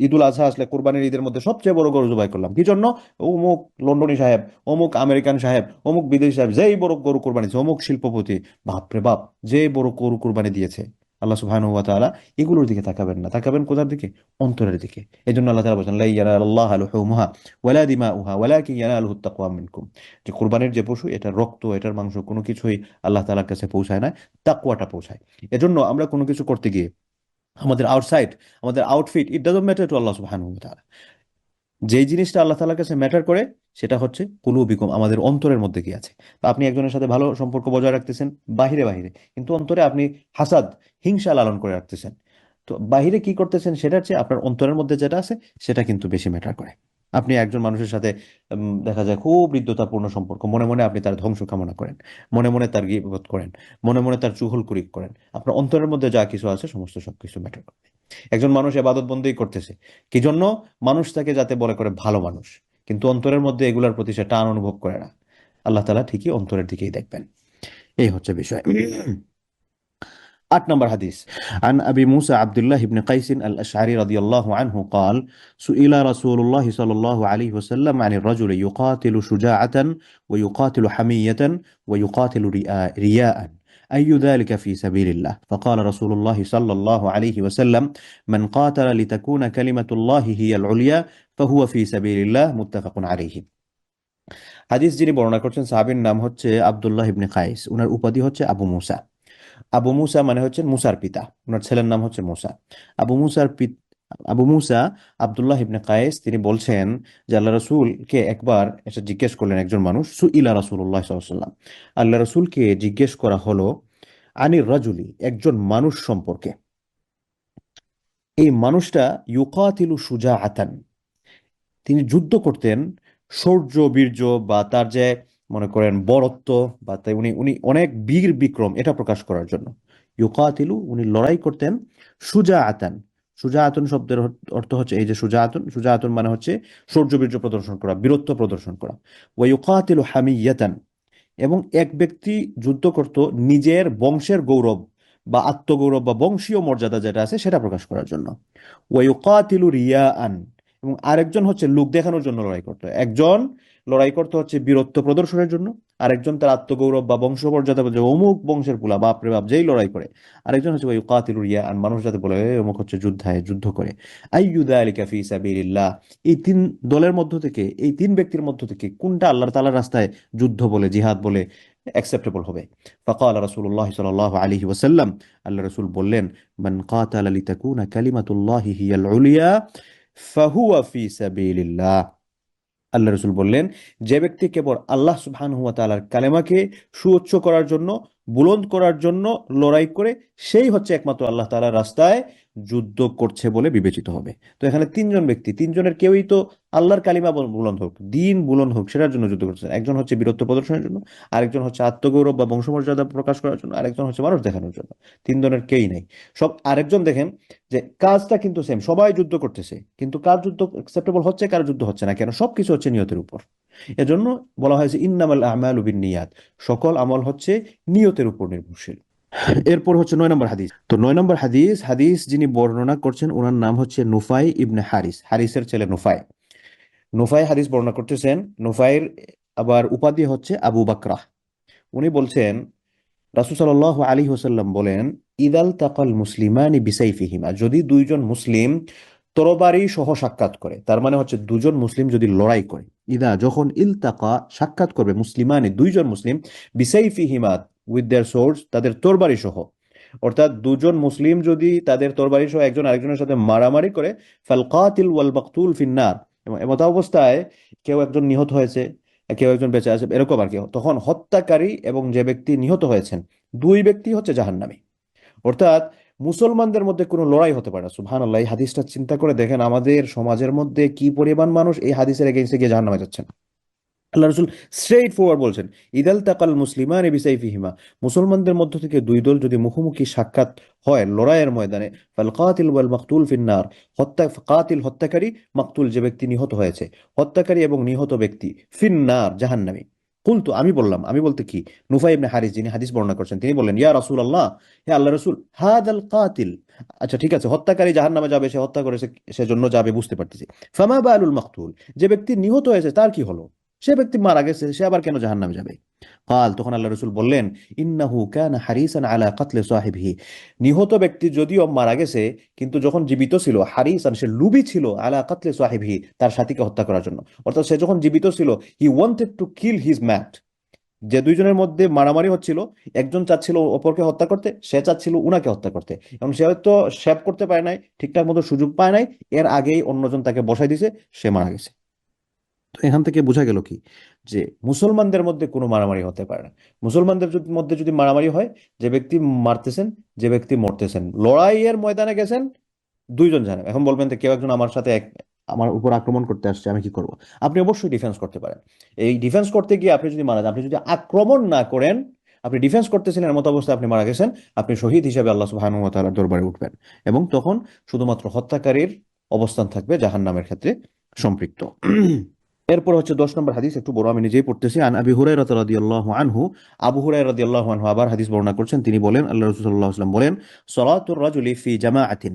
ঈদুল আজহা আসলে, কোরবানির ঈদের মধ্যে সবচেয়ে বড় গরু জবাই করলাম, কি জন্য? অমুক লন্ডনী সাহেব, অমুক আমেরিকান সাহেব, অমুক বিদেশি সাহেব যেই বড় গরু কোরবানি দিয়েছে, অমুক শিল্পপতি, বাপরে বাপ, যে বড় গরু কোরবানি দিয়েছে, আল্লাহ সুবহানাহু ওয়া তাআলা এগুলোর দিকে তাকাবেন না, তাকাবেন কোথার দিকে? অন্তরের দিকে। এই জন্য আল্লাহ তাআলা বলেছেন লা ইয়ানালুল্লাহা লুহুমুহা ওয়ালা দিমাউহা ওয়ালাকিন ইয়ানালুহুত তাকওয়া মিনকুম, যে কুরবানির যে পশু, এটার রক্ত, এটার মাংস কোনো কিছুই আল্লাহ তাআলার কাছে পৌঁছায় না, তাকওয়াটা পৌঁছায়। এজন্য আমরা কোনো কিছু করতে গিয়ে আমাদের আউটসাইড, আমাদের outfit, it doesn't matter to Allah সুবহানাহু ওয়া তাআলা। যেই জিনিসটা আল্লাহ তাআলার কাছে ম্যাটার করে সেটা হচ্ছে কুলুবিকুম, আমাদের অন্তরের মধ্যে কি আছে। তো আপনি একজনের সাথে ভালো সম্পর্ক বজায় রাখতেছেন বাহিরে বাহিরে, কিন্তু অন্তরে আপনি হাসাদ, হিংসা লালন করে রাখতেছেন। তো বাহিরে কি করতেছেন সেটার চেয়ে আপনার অন্তরের মধ্যে যেটা আছে সেটা কিন্তু বেশি ম্যাটার করে। আপনি একজন মানুষের সাথে দেখা যায় খুব হৃদ্যতাপূর্ণ সম্পর্ক, মনে মনে আপনি তার ধ্বংস কামনা করেন, মনে মনে তার গীবত করেন, মনে মনে তার চুগলখড়ি করেন, আপনার অন্তরের মধ্যে যা কিছু আছে সমস্ত সবকিছু ম্যাটার করে। একজন মানুষ ইবাদত বন্দেগী করতেছে কি জন্য? মানুষ তাকে যাতে বলে করে ভালো মানুষ, কিন্তু অন্তরের মধ্যে এগুলার প্রতি সে টান অনুভব করে না। আল্লাহ তাআলা ঠিকই অন্তরের দিকেই দেখবেন। এই হচ্ছে বিষয়। 8 নম্বর হাদিস। عن أبي موسى عبد الله بن قيس الأشعري رضي الله عنه قال سئل رسول الله صلى الله عليه وسلم عن الرجل يقاتل شجاعة ويقاتل حمية ويقاتل رياء أي ذلك في سبيل الله؟ فقال رسول الله صلى الله عليه وسلم من قاتل لتكون كلمة الله هي العليا فهو في سبيل الله متفق عليه। হাদিস যিনি বর্ণনা করছেন সাহাবীর নাম হচ্ছে আব্দুল্লাহ ইবনে কাইস, উনার উপাধি হচ্ছে আবু মুসা। আবু মুসা মানে হচ্ছেন মুসার পিতা, ওনার ছেলের নাম হচ্ছে মুসা। আবু মুসার আবু মুসা আব্দুল্লাহ ইবনে কায়েস তিনি বলছেন যে আল্লাহ রসুলকে একবার এটা জিজ্ঞেস করলেন একজন মানুষ, সুইলা রাসূলুল্লাহ সাল্লাল্লাহু আলাইহি ওয়াসাল্লাম, আল্লাহ রসুলকে জিজ্ঞেস করা হলো আনির রাজুলি, একজন মানুষ সম্পর্কে। এই মানুষটা ইউকাতিলু সুজাআতান, তিনি যুদ্ধ করতেন শৌর্য বীর্য বা তার যে মনে করেন বরত্ব, বা তাই উনি উনি অনেক বীর বিক্রম এটা প্রকাশ করার জন্য। ইউকাতিলু, উনি লড়াই করতেন। সুজাআতান, সুজাআতুন শব্দের অর্থ হচ্ছে এই যে সুজাআতুন, সুজাআতুন মানে হচ্ছে শৌর্য বীর্য প্রদর্শন করা, বীরত্ব প্রদর্শন করা। ওয়া ইউকাতিলু হামিয়াতান, এবং এক ব্যক্তি যুদ্ধ করত নিজের বংশের গৌরব বা আত্মগৌরব বা বংশীয় মর্যাদা যেটা আছে সেটা প্রকাশ করার জন্য। ওয়া ইউকাতিলু রিয়াআন, এবং আরেকজন হচ্ছে লোক দেখানোর জন্য লড়াই করতো। একজন লড়াই করতে হচ্ছে বীরত্ব প্রদর্শনের জন্য, আরেকজন তার আত্মগৌরব বা বংশমর্যাদা, যে অমুক বংশের পুলা বাপ রে বাপ যেই লড়াই করে। আরেকজন হচ্ছে ইউকাতিলু রিয়াআন, মানুষ যাতে বলে অমুক হচ্ছে যোদ্ধায় যুদ্ধ করে। আইয়ু যালিকা ফি সাবিলিল্লাহ, এই তিন দলের মধ্য থেকে, এই তিন ব্যক্তির মধ্য থেকে কোনটা আল্লাহ তাআলার রাস্তায় যুদ্ধ বলে, জিহাদ বলে অ্যাকসেপ্টেবল হবে? ফাকাল রাসূলুল্লাহ সাল্লাল্লাহু আলাইহি ওয়াসাল্লাম, আল্লাহ রাসূল বললেন মান কাতালা লিতাকুনা কালিমাতুল্লাহি হিয়াল উলিয়া ফাহুয়া ফি সাবিলিল্লাহ। আল্লাহ রসুল বললেন যে ব্যক্তি কেবল আল্লাহ সুবহানাহু ওয়া তাআলার কালেমাকে সুউচ্চ করার জন্য, বুলন্দ করার জন্য লড়াই করে, সেই হচ্ছে একমাত্র আল্লাহ তাআলার রাস্তায় যুদ্ধ করছে বলে বিবেচিত হবে। তো এখানে তিনজন ব্যক্তি, তিনজনের কেউই তো আল্লাহর কালিমা বুলন্দ হোক, দিন বুলন্দ হোক সেটার জন্য যুদ্ধ করছেন। একজন হচ্ছে বীরত্ব প্রদর্শনের জন্য, আরেকজন হচ্ছে আত্মগৌরব বা বংশমর্যাদা প্রকাশ করার জন্য, আরেকজন হচ্ছে মানুষ দেখানোর জন্য। তিনজনের কেউই নাই। সব আরেকজন দেখেন যে কাজটা কিন্তু সেম, সবাই যুদ্ধ করতেছে, কিন্তু কার যুদ্ধ অ্যাকসেপ্টেবল হচ্ছে, কার যুদ্ধ হচ্ছে না কেন? সবকিছু হচ্ছে নিয়তের উপর। এজন্য বলা হয়েছে ইন্নামাল আমালু বিন্নিয়াত, সকল আমল হচ্ছে নিয়তের উপর নির্ভরশীল। এরপর হচ্ছে 9 নম্বর হাদিস। তো 9 নম্বর হাদিস, হাদিস যিনি বর্ণনা করছেন ওনার নাম হচ্ছে নুফাই ইবনে হারিস, হারিসের ছেলে নুফাই। নুফাই হাদিস বর্ণনা করতেছেন। নুফাইর আবার উপাধি হচ্ছে আবু বাকরা। উনি বলছেন রাসূল সাল্লাল্লাহু আলাইহি ওয়াসাল্লাম বলেন ইদাল তাকাল মুসলিমানি বিসাইফিহিমা, যদি দুইজন মুসলিম তরবারি সহ সাক্ষাৎ করে, তার মানে হচ্ছে দুজন মুসলিম যদি লড়াই করে, ইদা যখন ইলতাকা সাক্ষাৎ করবে, মুসলিমানি দুইজন মুসলিম, বিসাইফিহিমা উইথ দেয়ার সোর্স, তাদের তরবারি সহ, অর্থাৎ দুজন মুসলিম যদি তাদের তরবারি সহ একজন আরেকজনের সাথে মারামারি করে, ফাল কাতিল ওয়াল মাকতুল ফিন্নার, এবং এমত অবস্থায় কেউ একজন নিহত হয়েছে, কেউ একজন বেঁচে আছে এরকম আর কি, তখন হত্যাকারী এবং যে ব্যক্তি নিহত হয়েছেন দুই ব্যক্তি হচ্ছে জাহান্নামী। অর্থাৎ মুসলমানদের মধ্যে কোনো লড়াই হতে পারে না। সুবহানাল্লাহ, এই হাদিসটা চিন্তা করে দেখেন আমাদের সমাজের মধ্যে কি পরিমাণ মানুষ এই হাদিসের এগেইনস্টে গিয়ে জাহান্নামে যাচ্ছেন। আল্লাহ রসুল স্ট্রেইট ফরওয়ার্ড বলছেন ইদাল তাকাল মুসলিমান বিসাইফিহিমা, মুসলমানদের মধ্য থেকে দুই দল যদি মুখোমুখি সাক্ষাৎ হয় লড়াইয়ের ময়দানে, ফাল কাতিল ওয়াল মাকতুল ফিন্নার, কাতিল হত্যাকারী, মাকতুল যে ব্যক্তি নিহত হয়েছে, হত্যাকারী এবং নিহত ব্যক্তি ফিন্নার জাহান্নামী। কুলতু, আমি বললাম, আমি বলতে কি, নুফাই ইবনে হারিস যিনি হাদিস বর্ণনা করছেন তিনি বললেন ইয়া রাসূলুল্লাহ, হে আল্লাহ রসুল, হাদাল কাতিল, আচ্ছা ঠিক আছে হত্যাকারী জাহান্নামে যাবে, সে হত্যা করেছে সেজন্য যাবে বুঝতে পারতেছি, ফামা বালুল মাকতুল, যে ব্যক্তি নিহত হয়েছে তার কি হলো? সে ব্যক্তি মারা গেছে, সে আবার কেন জাহান্নামে যাবে? কাল, তখন আল্লাহ রাসূল বললেন, ইন্নাহু কানা হারিসান আলা কাতলে সাহিবিহি, নিহত ব্যক্তি যদিও মারা গেছে কিন্তু যখন জীবিত ছিল, হারিসান, সে লুবি ছিল, আলা কাতলে সাহিবিহি, তার সাথীকে হত্যা করার জন্য। অর্থাৎ সে যখন জীবিত ছিল, he wanted to kill his mate. যে দুইজনের মধ্যে মারামারি হচ্ছিল, একজন চাচ্ছিল অপরকে হত্যা করতে, সে চাচ্ছিল উনাকে হত্যা করতে, এবং সে হয়তো সেভ করতে পারে নাই, ঠিকঠাক মতো সুযোগ পায় নাই, এর আগেই অন্যজন তাকে বসাই দিছে, সে মারা গেছে। তো এখান থেকে বোঝা গেল কি, যে মুসলমানদের মধ্যে কোনো মারামারি হতে পারে না। মুসলমানদের মধ্যে যদি মারামারি হয়, যে ব্যক্তি মারতেছেন, যে ব্যক্তি মরতেছেন, লড়াইয়ের ময়দানে গেছেন, দুইজন জানে। এখন বলবেন যে কেউ একজন আমার সাথে আমার উপর আক্রমণ করতে আসছে, আমি কি করব? আপনি অবশ্যই ডিফেন্স করতে পারেন। এই ডিফেন্স করতে গিয়ে আপনি যদি মারা যান, আপনি যদি আক্রমণ না করেন, আপনি ডিফেন্স করতেছিলেন, এমত অবস্থায় আপনি মারা গেছেন, আপনি শহীদ হিসেবে আল্লাহ সুবহানাহু ওয়া তাআলার দরবারে উঠবেন, এবং তখন শুধুমাত্র হত্যাকারীর অবস্থান থাকবে জাহান্নামের ক্ষেত্রে সম্পৃক্ত। এরপর হচ্ছে 10 নম্বর হাদিস, একটু বড়, আমি নিজেই পড়তেছি। আন আবি হুরায়রা রাদিয়াল্লাহু আনহু, আবু হুরায়রা রাদিয়াল্লাহু আনহু আবার হাদিস বর্ণনা করছেন। তিনি বলেন, আল্লাহ রাসূল সাল্লাল্লাহু আলাইহি ওয়াসাল্লাম বলেন, সালাতুর রাজুলি ফি জামাআতিন,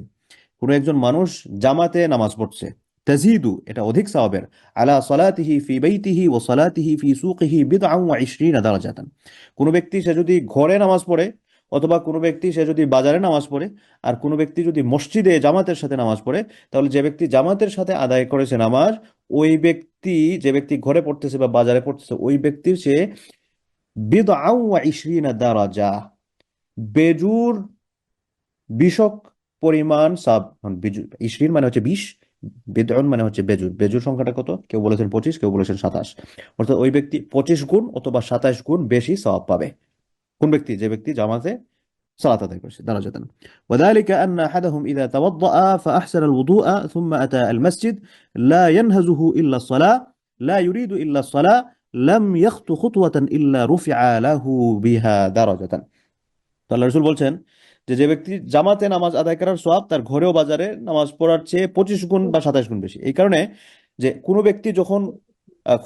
কোন একজন মানুষ জামাতে নামাজ পড়ছে, তাজিদু, এটা অধিক সওয়াবের, আলা সালাতিহি ফি বাইতিহি ওয়া সালাতিহি ফি সুকিহি বিদআন ওয়া 20 দারাজাতান। কোন ব্যক্তি সে যদি ঘরে নামাজ পড়ে, অথবা কোনো ব্যক্তি সে যদি বাজারে নামাজ পড়ে, আর কোনো ব্যক্তি যদি মসজিদে জামাতের সাথে নামাজ পড়ে, তাহলে যে ব্যক্তি জামাতের সাথে আদায় করেছে নামাজ, ওই ব্যক্তি, যে ব্যক্তি ঘরে পড়তেছে বা বাজারে পড়তেছে, ওই ব্যক্তির সে বিদআন ওয়া 20 দারাজা, বেজুর 20 পরিমাণ সাব, 20 মানে হচ্ছে 20, বেদউন মানে হচ্ছে বেজুর। বেজুর সংখ্যাটা কত? কেউ বলেছেন 25, কেউ বলেছেন 27। অর্থাৎ ওই ব্যক্তি 25 গুণ অথবা 27 গুণ বেশি সওয়াব পাবে। কোন ব্যক্তি? যে ব্যক্তি জামাতে সালাত আদায় করেছে, দারাজাতান। وذلك أن أحدهم إذا توضأ فأحسن الوضوء ثم أتى المسجد لا ينهزه إلا الصلاة لا يريد إلا الصلاة لم يخط خطوة إلا رفع له بها درجة। তো আল্লাহ রাসূল বলছেন যে যে ব্যক্তি জামাতে নামাজ আদায় করার সওয়াব তার ঘরেও বাজারে নামাজ পড়ার চেয়ে 25 গুণ বা 27 গুণ বেশি। এই কারণে যে কোনো ব্যক্তি যখন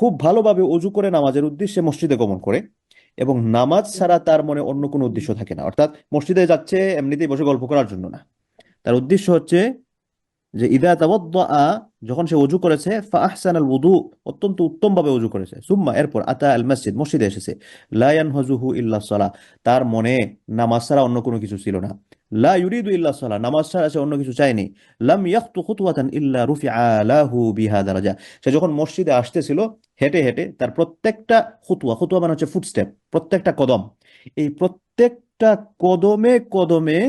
খুব ভালোভাবে অজু করে নামাজের উদ্দেশ্যে মসজিদে গমন করে, এবং নামাজ ছাড়া তার মনে অন্য কোনো উদ্দেশ্য থাকে না, অর্থাৎ মসজিদে যাচ্ছে এমনিতেই বসে গল্প করার জন্য না, তার উদ্দেশ্য হচ্ছে যে ইদা তাওয়াদ্দাআ, যখন সে ওযু করেছে, ফা আহসানাল ওযু, অত্যন্ত উত্তম ভাবে ওযু করেছে, সুম্মা, এরপর, আতা আল মসজিদ, মসজিদে এসেছে, লা ইয়ানহাজুহু ইল্লা সালাহ, তার মনে নামাজ ছাড়া অন্য কোনো কিছু ছিল না, লা ইউরিদু ইল্লা সালাহ, নামাজ ছাড়া সে অন্য কিছু চায়নি, লাম ইয়াখতু খুতওয়াতান ইল্লা রুফিআ লাহু বিহা দারাজা, সে যখন মসজিদে আসতেছিল হেঁটে হেঁটে, তার প্রত্যেকটা খুতওয়া, খুতওয়া মানে হচ্ছে ফুটস্টেপ, প্রত্যেকটা কদম, এই প্রত্যেকটা কদমে কদমে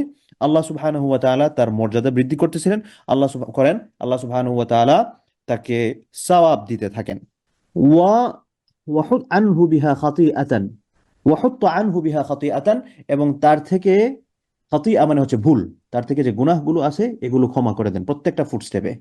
আল্লাহ সুবহানাহু ওয়া তাআলা তার মর্যাদা বৃদ্ধি করতেছিলেন, আল্লাহ সুবহানাহু ওয়া তাআলা তাকে সওয়াব দিতে থাকেন। ওয়া ওয়াহুদ আনহু বিহা খাতিআতান, ওয়াহুত্ত আনহু বিহা খাতিআতান, এবং তার থেকে, খাতিআ মানে হচ্ছে ভুল, তার থেকে যে গুনাহগুলো আছে এগুলো ক্ষমা করে দেন প্রত্যেকটা ফুটস্টেপে,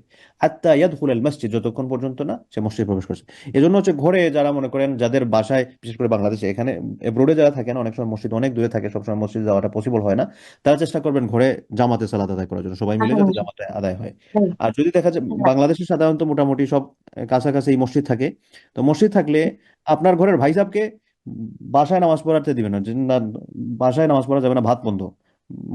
হাত্তা ইয়াদখুলাল মসজিদ, যতক্ষণ পর্যন্ত না সে মসজিদে প্রবেশ করছে। এজন্য হচ্ছে ঘরে যারা মনে করেন, যাদের বাসায়, বিশেষ করে বাংলাদেশে, এখানে এব্রোডে যারা থাকেন, অনেক সময় মসজিদ অনেক দূরে থাকে, সবসময় মসজিদে যাওয়াটা পসিবল হয় না, তারা চেষ্টা করবেন ঘরে জামাতে সালাত আদায় করার জন্য, সবাই মিলে যাতে জামাতে আদায় হয়। আর যদি দেখা যায় বাংলাদেশে সাধারণত মোটামুটি সব কাছাকাছি মসজিদ থাকে, তো মসজিদ থাকলে আপনার ঘরের ভাই সাহেবকে বাসায় নামাজ পড়াতে দিবেন না, যে না, বাসায় নামাজ পড়া যাবে না, ভাত বন্ধ,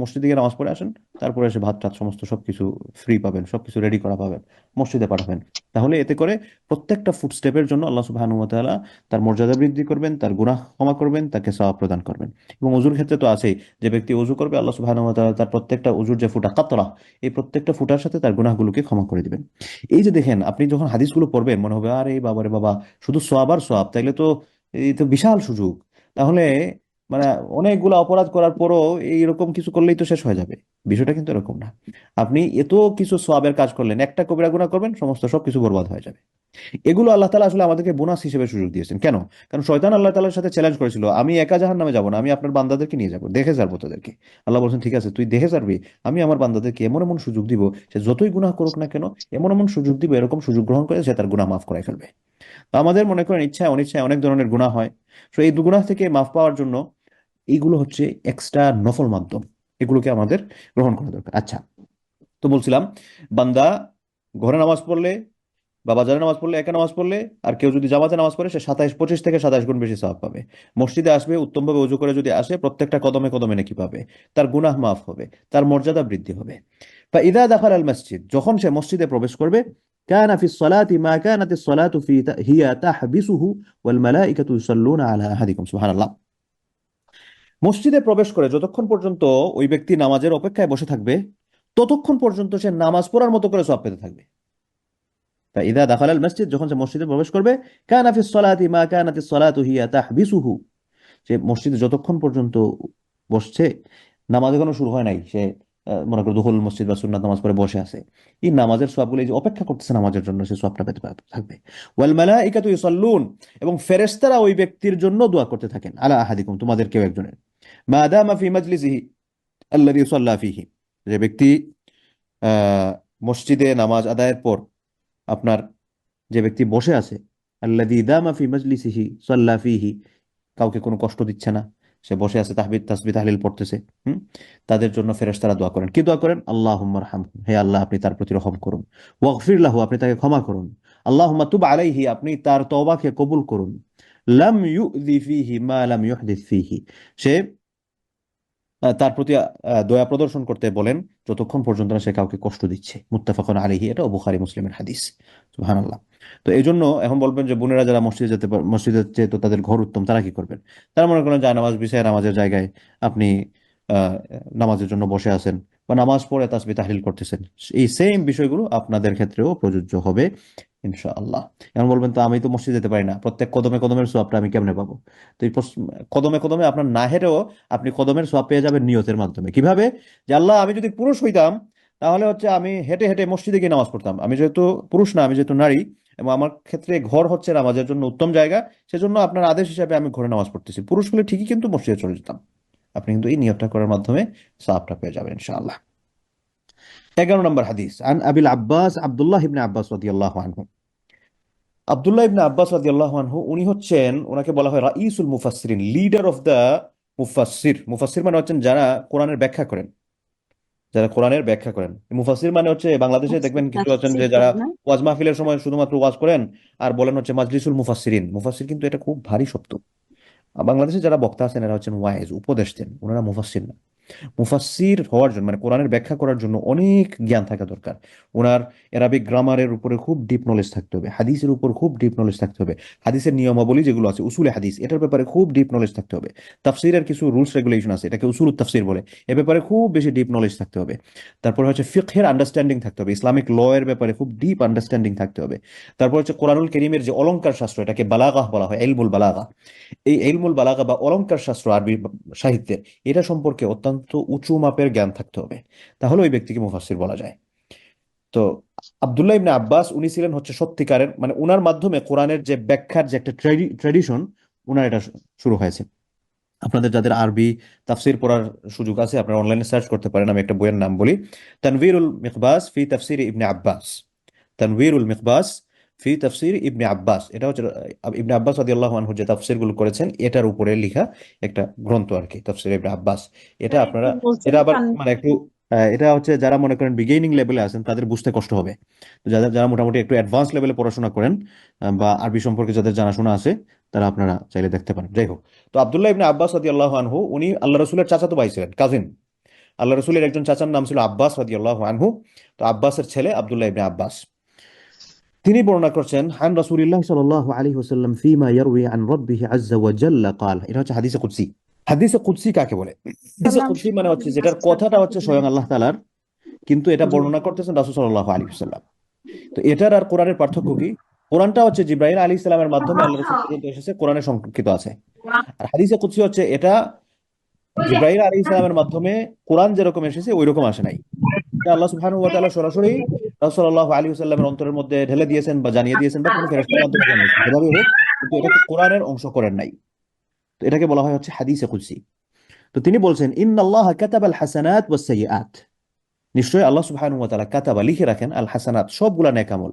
মসজিদে গিয়ে নামাজ পড়ে আসেন, তারপরে এসে ভাত টাত সমস্ত সবকিছু ফ্রি পাবেন, সবকিছু রেডি করা পাবেন, মসজিদে পাঠাবেন। তাহলে এতে করে প্রত্যেকটা ফুটস্টেপের জন্য আল্লাহ সুবহানাহু ওয়া তাআলা তার মর্যাদা বৃদ্ধি করবেন, তার গুনাহ ক্ষমা করবেন, তাকে সওয়াব প্রদান করবেন। এবং ওযুর ক্ষেত্রে তো আছেই, যে ব্যক্তি ওযু করবে, আল্লাহ সুবহানাহু ওয়া তাআলা তার প্রত্যেকটা ওযুর যে ফুটা কাতরা, এই প্রত্যেকটা ফুটার সাথে তার গুনাহগুলোকে ক্ষমা করে দিবেন। এই যে দেখেন, আপনি যখন হাদিসগুলো পড়বেন মনে হবে, আরে বাবা রে বাবা, শুধু সওয়াব আর সওয়াব, তাইলে তো এই তো বিশাল সুযোগ। তাহলে মানে অনেকগুলো অপরাধ করার পরও এইরকম কিছু করলেই তো শেষ হয়ে যাবে, বিষয়টা কিন্তু এরকম না। আপনি এত কিছু সওয়াবের কাজ করলেন, একটা কবিরা গুনাহ করবেন, সমস্ত সবকিছু বরবাদ হয়ে যাবে। এগুলো আল্লাহ তাআলা আসলে আমাদেরকে বোনাস হিসেবে সুযোগ দিয়েছেন। কেন? কারণ শয়তান আল্লাহ তাআলার সাথে চ্যালেঞ্জ করেছিল, আমি একা জাহান্নামে যাব না, আমি আপনার বান্দাদেরকে নিয়ে যাব, দেখে যাবো তোদেরকে। আল্লাহ বলছেন, ঠিক আছে, তুই দেখে যাবি, আমি আমার বান্দাদেরকে এমন এমন সুযোগ দিব, সে যতই গুনাহ করুক না কেন, এমন এমন সুযোগ দিব, এরকম সুযোগ গ্রহণ করে সে তার গুনাহ মাফ করায় ফেলবে। তো আমাদের মনে করেন ইচ্ছায় অনিচ্ছায় অনেক ধরনের গুনাহ হয়, তো এই গুনাহ থেকে মাফ পাওয়ার জন্য এইগুলো হচ্ছে এক্সট্রা নফল মাধ্যম, এগুলোকে আমাদের গ্রহণ করা দরকার। আচ্ছা, তো বলছিলাম, বান্দা ঘরে নামাজ পড়লে বা বাজারে নামাজ পড়লে, একা নামাজ পড়লে, আর কেউ যদি জামাতে নামাজ পড়ে, সে 25 থেকে 27 গুণ বেশি সওয়াব পাবে। মসজিদে আসবে, উত্তমভাবে ওযু করে যদি আসে, প্রত্যেকটা কদমে কদমে নেকি পাবে, তার গুনাহ মাফ হবে, তার মর্যাদা বৃদ্ধি হবে। ইদা দাখাল আল মসজিদ, যখন সে মসজিদে প্রবেশ করবে, كان في الصلاة ما كانت الصلاة هي تحبسه والملائكة يصلون على أحدكم سبحان الله মসজিদে প্রবেশ করে যতক্ষণ পর্যন্ত ওই ব্যক্তি নামাজের অপেক্ষায় বসে থাকবে ততক্ষণ পর্যন্ত সে নামাজ পড়ার মতো করে সওয়াব পেতে থাকবে فإذا دخل المسجد যখন সে মসজিদে প্রবেশ করবে كان في الصلاة ما كانت الصلاة هي تحبسه সে মসজিদে যতক্ষণ পর্যন্ত বসছে নামাজ এখনো শুরু হয় নাই সে মনে করো দুহুল মসজিদ বা সুন্নাত নামাজ পড়ে বসে আছে এই নামাজের সওয়াবগুলো এই যে অপেক্ষা করতেছে নামাজের জন্য সে সওয়াবটা পেতে থাকবে ওয়াল মালাইকাতু ইউসাল্লুন এবং ফেরেশতারা ওই ব্যক্তির জন্য দোয়া করতে থাকেন আলা আহাদিকুম তোমাদের কেউ একজনের মা দামা ফি মাজলিসিহি আল্লাযী সাল্লা ফীহি যে ব্যক্তি মসজিদে নামাজ আদায়ের পর আপনার যে ব্যক্তি বসে আছে আল্লাযী দামা ফি মাজলিসিহি সাল্লা ফীহি কাউকে কোনো কষ্ট দিচ্ছে না সে বসে আছে তাসবিহ তাহলিল পড়তেছে তাদের জন্য ফেরেশতারা দোয়া করেন কি দোয়া করেন আল্লাহুম্মা রহমহু হে আল্লাহ আপনি তার প্রতি রহম করুন ওয়াগফির লাহু আপনি তাকে ক্ষমা করুন আল্লাহুম্মা তুব আলাইহি আপনি তার তওবাকে কবুল করুন লাম ইউযি ফীহি মা লাম ইউহদিস ফীহি সে তার প্রতি দয়া প্রদর্শন করতে বলেন যতক্ষণ পর্যন্ত না সে কাউকে কষ্ট দিচ্ছে মুত্তাফাকুন আলাইহি এটা বুখারী মুসলিমের হাদিস সুবহানাল্লাহ তো এই জন্য এখন বলবেন যে বোনেরা যারা মসজিদে যেহেতু তাদের ঘর উত্তম তারা কি করবেন তারা মনে করেন যায় নামাজ বিছায় নামাজের জায়গায় আপনি নামাজের জন্য বসে আছেন বা নামাজ পড়ে তাসবিহ তাহলিল করতেছেন এই সেম বিষয়গুলো আপনাদের ক্ষেত্রেও প্রযোজ্য হবে ইনশাআল্লাহ এখন বলবেন তো আমি তো মসজিদ যেতে পারি না প্রত্যেক কদমে কদমের সওয়াবটা আমি কেমনে পাবো তো এই কদমে কদমে আপনার না হেঁটেও আপনি কদমের সওয়াব পেয়ে যাবেন নিয়তের মাধ্যমে কিভাবে যে আল্লাহ আমি যদি পুরুষ হইতাম তাহলে হচ্ছে আমি হেঁটে হেঁটে মসজিদে গিয়ে নামাজ পড়তাম আমি যেহেতু পুরুষ না আমি যেহেতু নারী এবং আমার ক্ষেত্রে ঘর হচ্ছে নামাজের জন্য উত্তম জায়গা সেজন্য আপনার আদেশ হিসাবে আমি ঘরে নামাজ পড়তেছি পুরুষ হলে ঠিকই কিন্তু মসজিদে চলে যেতাম আপনি কিন্তু এই নিয়তটা করার মাধ্যমে সওয়াবটা পেয়ে যাবেন ইনশাআল্লাহ 11 নম্বর হাদিস আন আবিল আব্বাস আব্দুল্লাহ ইবনে আব্বাস রাদিয়াল্লাহু আনহু আব্দুল্লাহ ইবনে আব্বাস রাদিয়াল্লাহু আনহু উনি হচ্ছেন ওনাকে বলা হয় রাইসুল মুফাসসিরিন লিডার অফ দ্য মুফাসসির মানে হচ্ছেন যারা কোরআনের ব্যাখ্যা করেন মুফাসসির মানে হচ্ছে বাংলাদেশে দেখবেন কিছু আছেন যে যারা ওয়াজ মাহফিলের সময় শুধুমাত্র ওয়াজ করেন আর বলেন হচ্ছে মাজলিসুল মুফাসসির কিন্তু এটা খুব ভারী শব্দ বাংলাদেশে যারা বক্তা আছেন এরা হচ্ছেন ওয়াইজ উপদেশ দেন ওনারা মুফাসসির না মুফাসসির হওয়ার জন্য মানে কোরআনের ব্যাখ্যা করার জন্য অনেক জ্ঞান থাকা দরকার ওনার অ্যারাবিক গ্রামারের উপরে খুব ডিপ নলেজ থাকতে হবে হাদিসের উপর খুব ডিপ নলেজ থাকতে হবে হাদিসের নিয়মাবলী যেগুলো আছে উসুলে হাদিস এটার ব্যাপারে খুব ডিপ নলেজ থাকতে হবে তাফসিরের কিছু রুলস রেগুলেশন আছে এটাকে উসুল তাফসির বলে এ ব্যাপারে খুব বেশি ডিপ নলেজ থাকতে হবে তারপর হচ্ছে ফিকহের আন্ডারস্ট্যান্ডিং থাকতে হবে ইসলামিক ল এর ব্যাপারে খুব ডিপ আন্ডারস্ট্যান্ডিং থাকতে হবে তারপর হচ্ছে কোরআনুল কারীমের যে অলংকার শাস্ত্র এটাকে বালাগাহ বলা হয় ইলমুল বালাগা এই ইলমুল বালাগা বা অলংকার শাস্ত্র আরবি সাহিত্যের এটা সম্পর্কে অত্যন্ত উঁচু মাপের জ্ঞান থাকতে হবে তাহলে ওই ব্যক্তিকে মুফাসসির বলা যায় তো আব্দুল্লাহ ইবনে আব্বাস উনি ছিলেন হচ্ছে সত্যিকারের মানে উনার মাধ্যমে কোরআনের যে ব্যাখ্যার যে একটা ট্র্যাডিশন উনার এটা শুরু হয়েছে আপনাদের যাদের আরবি তাফসির পড়ার সুযোগ আছে আপনারা অনলাইনে সার্চ করতে পারেন আমি একটা বইয়ের নাম বলি তানভীরুল মিকবাস ফি তাফসির ইবনে আব্বাস তানভীরুল মিকবাস ফি তাফসির ইবনে আব্বাস এটা হচ্ছে ইবনে আব্বাস রাদিয়াল্লাহু আনহু যে তাফসিরগুলো করেছেন এটার উপরে লেখা একটা গ্রন্থ আর কি তাফসির ইবনে আব্বাস এটা আপনারা এটা আবার মানে একটু এটা হচ্ছে যারা মনে করেন বিগিনিং লেভেলে আছেন তাদের বুঝতে কষ্ট হবে তো যারা মোটামুটি একটু অ্যাডভান্স লেভেলে পড়াশোনা করেন বা আরবি সম্পর্কে যাদের জানাশোনা আছে তারা আপনারা চাইলে দেখতে পারেন যাই হোক তো আব্দুল্লাহ ইবনে আব্বাস রাদিয়াল্লাহু আনহু উনি আল্লাহ রাসূলের চাচাতো ভাই ছিলেন কাজিন আল্লাহ রাসূলের একজন চাচার নাম ছিল আব্বাস রাদিয়াল্লাহু আনহু তো আব্বাসের ছেলে আব্দুল্লাহ ইবনে আব্বাস তিনি বর্ণনা করছেন আন রাসূলিল্লাহ সাল্লাল্লাহু আলাইহি ওয়াসাল্লাম ফিমা ইয়ারউই আন রাব্বিহি আযজা ওয়া জাল্লা قال এটা হচ্ছে হাদিসে কুদসি কাকে বলে হাদিসে কুদসি মানে হচ্ছে যেটার কথাটা হচ্ছে স্বয়ং আল্লাহ তাআলার কিন্তু এটা বর্ণনা করতেছেন রাসূল সাল্লাল্লাহু আলাইহি ওয়াসাল্লাম তো এটার আর কোরআনের পার্থক্য কি কোরআনটা হচ্ছে জিবরাইল আলাইহিস সালামের মাধ্যমে আল্লাহ রাসূল পর্যন্ত এসেছে কোরআনে সংরক্ষিত আছে আর হাদিসে কুদসি হচ্ছে এটা জিবরাইল আলাইহিস সালামের মাধ্যমে কোরআন যেরকম এসেছে ওইরকম আসে নাই আল্লাহ সুবহানাহু ওয়া তাআলা সরাসরি রাসূল সাল্লাল্লাহু আলাইহি ওয়াসাল্লামের অন্তরের মধ্যে ঢেলে দিয়েছেন বা জানিয়ে দিয়েছেন বা কোনো ফেরেশতার মাধ্যমে জানিয়েছেন এভাবে হোক কিন্তু এটাকে কোরআনের অংশ করেন নাই তো এটাকে বলা হয় হচ্ছে হাদিসে কুদসি তো তিনি বলছেন ইন্নাল্লাহা কাতাবাল হাসানাত ওয়াস সাইয়্যাত নিশ্চয়ই আল্লাহ সুবহানাহু ওয়া তাআলা কাতাবা লিখে রাখেন আল হাসানাত সবগুলা নেক আমল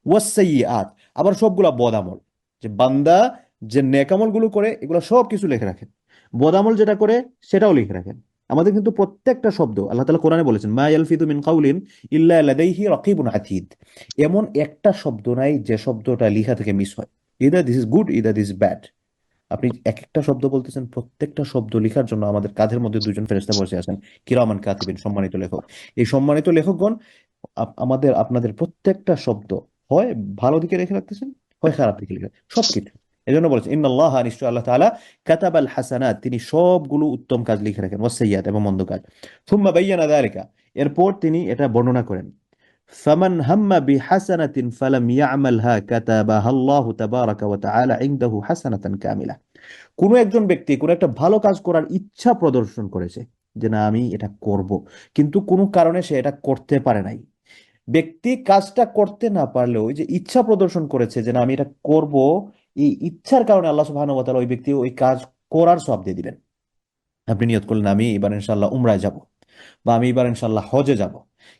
ওয়াস সাইয়্যাত আবার সবগুলা বদ আমল যে বান্দা যে নেক আমলগুলো করে এগুলো সব কিছু লিখে রাখেন বদ আমল যেটা করে সেটাও লিখে রাখেন আমাদের কিন্তু প্রত্যেকটা শব্দ আল্লাহ তাআলা কোরআনে বলেছেন মা ইয়ালফিদু মিন কাউলিন ইল্লা লাদাইহি রাকিবুন আতীদ এমন একটা শব্দ নাই যে শব্দটা লেখা থেকে মিস হয় either this is good either this bad আপনি এক একটা শব্দ বলতেছেন প্রত্যেকটা শব্দ লেখার জন্য আমাদের কাঁধের মধ্যে দুজন ফেরেশতা বসে আছেন কিরামান কাতিবিন সম্মানিত লেখক এই সম্মানিত লেখকগণ আমাদের আপনাদের প্রত্যেকটা শব্দ হয় ভালো দিকে রেখে রাখতেছেন, হয় খারাপ দিকে রেখে সবকিছু। এই জন্য বলেছে ইন্নাল্লাহ, নিশ্চয় আল্লাহ তাআলা, কাতাবাল হাসানাত, তিনি সবগুলো উত্তম কাজ লিখে রাখেন, ওয়াসসাইয়্যাত, এবং মন্দ কাজ। সুম্মা বায়্যানা যালিকা, এরপর তিনি এটা বর্ণনা করেন। ফামান হাম্মা বিহাসানাতিন ফালাম ইয়ামালহা কাতাবাহা আল্লাহু তাবারাকা ওয়া তাআলা ইনদাহু হাসানাতান কামিলা। কোনো একজন ব্যক্তি কোনো একটা ভালো কাজ করার ইচ্ছা প্রদর্শন করেছে, যে না আমি এটা করব, কিন্তু কোনো কারণে সে এটা করতে পারে নাই। ব্যক্তি কাজটা করতে না পারলেও ওই যে ইচ্ছা প্রদর্শন করেছে যে না আমি এটা করব, এই ইচ্ছার কারণে আল্লাহ সুবহানাহু ওয়া তাআলা ওই ব্যক্তি ওই কাজ করার সওয়াব দিয়ে দিবেন। আপনি নিয়ত করলেন আমি এবার ইনশাআল্লাহ উমরায় যাব, বা আমি এবার ইনশাআল্লাহ হজে যাব,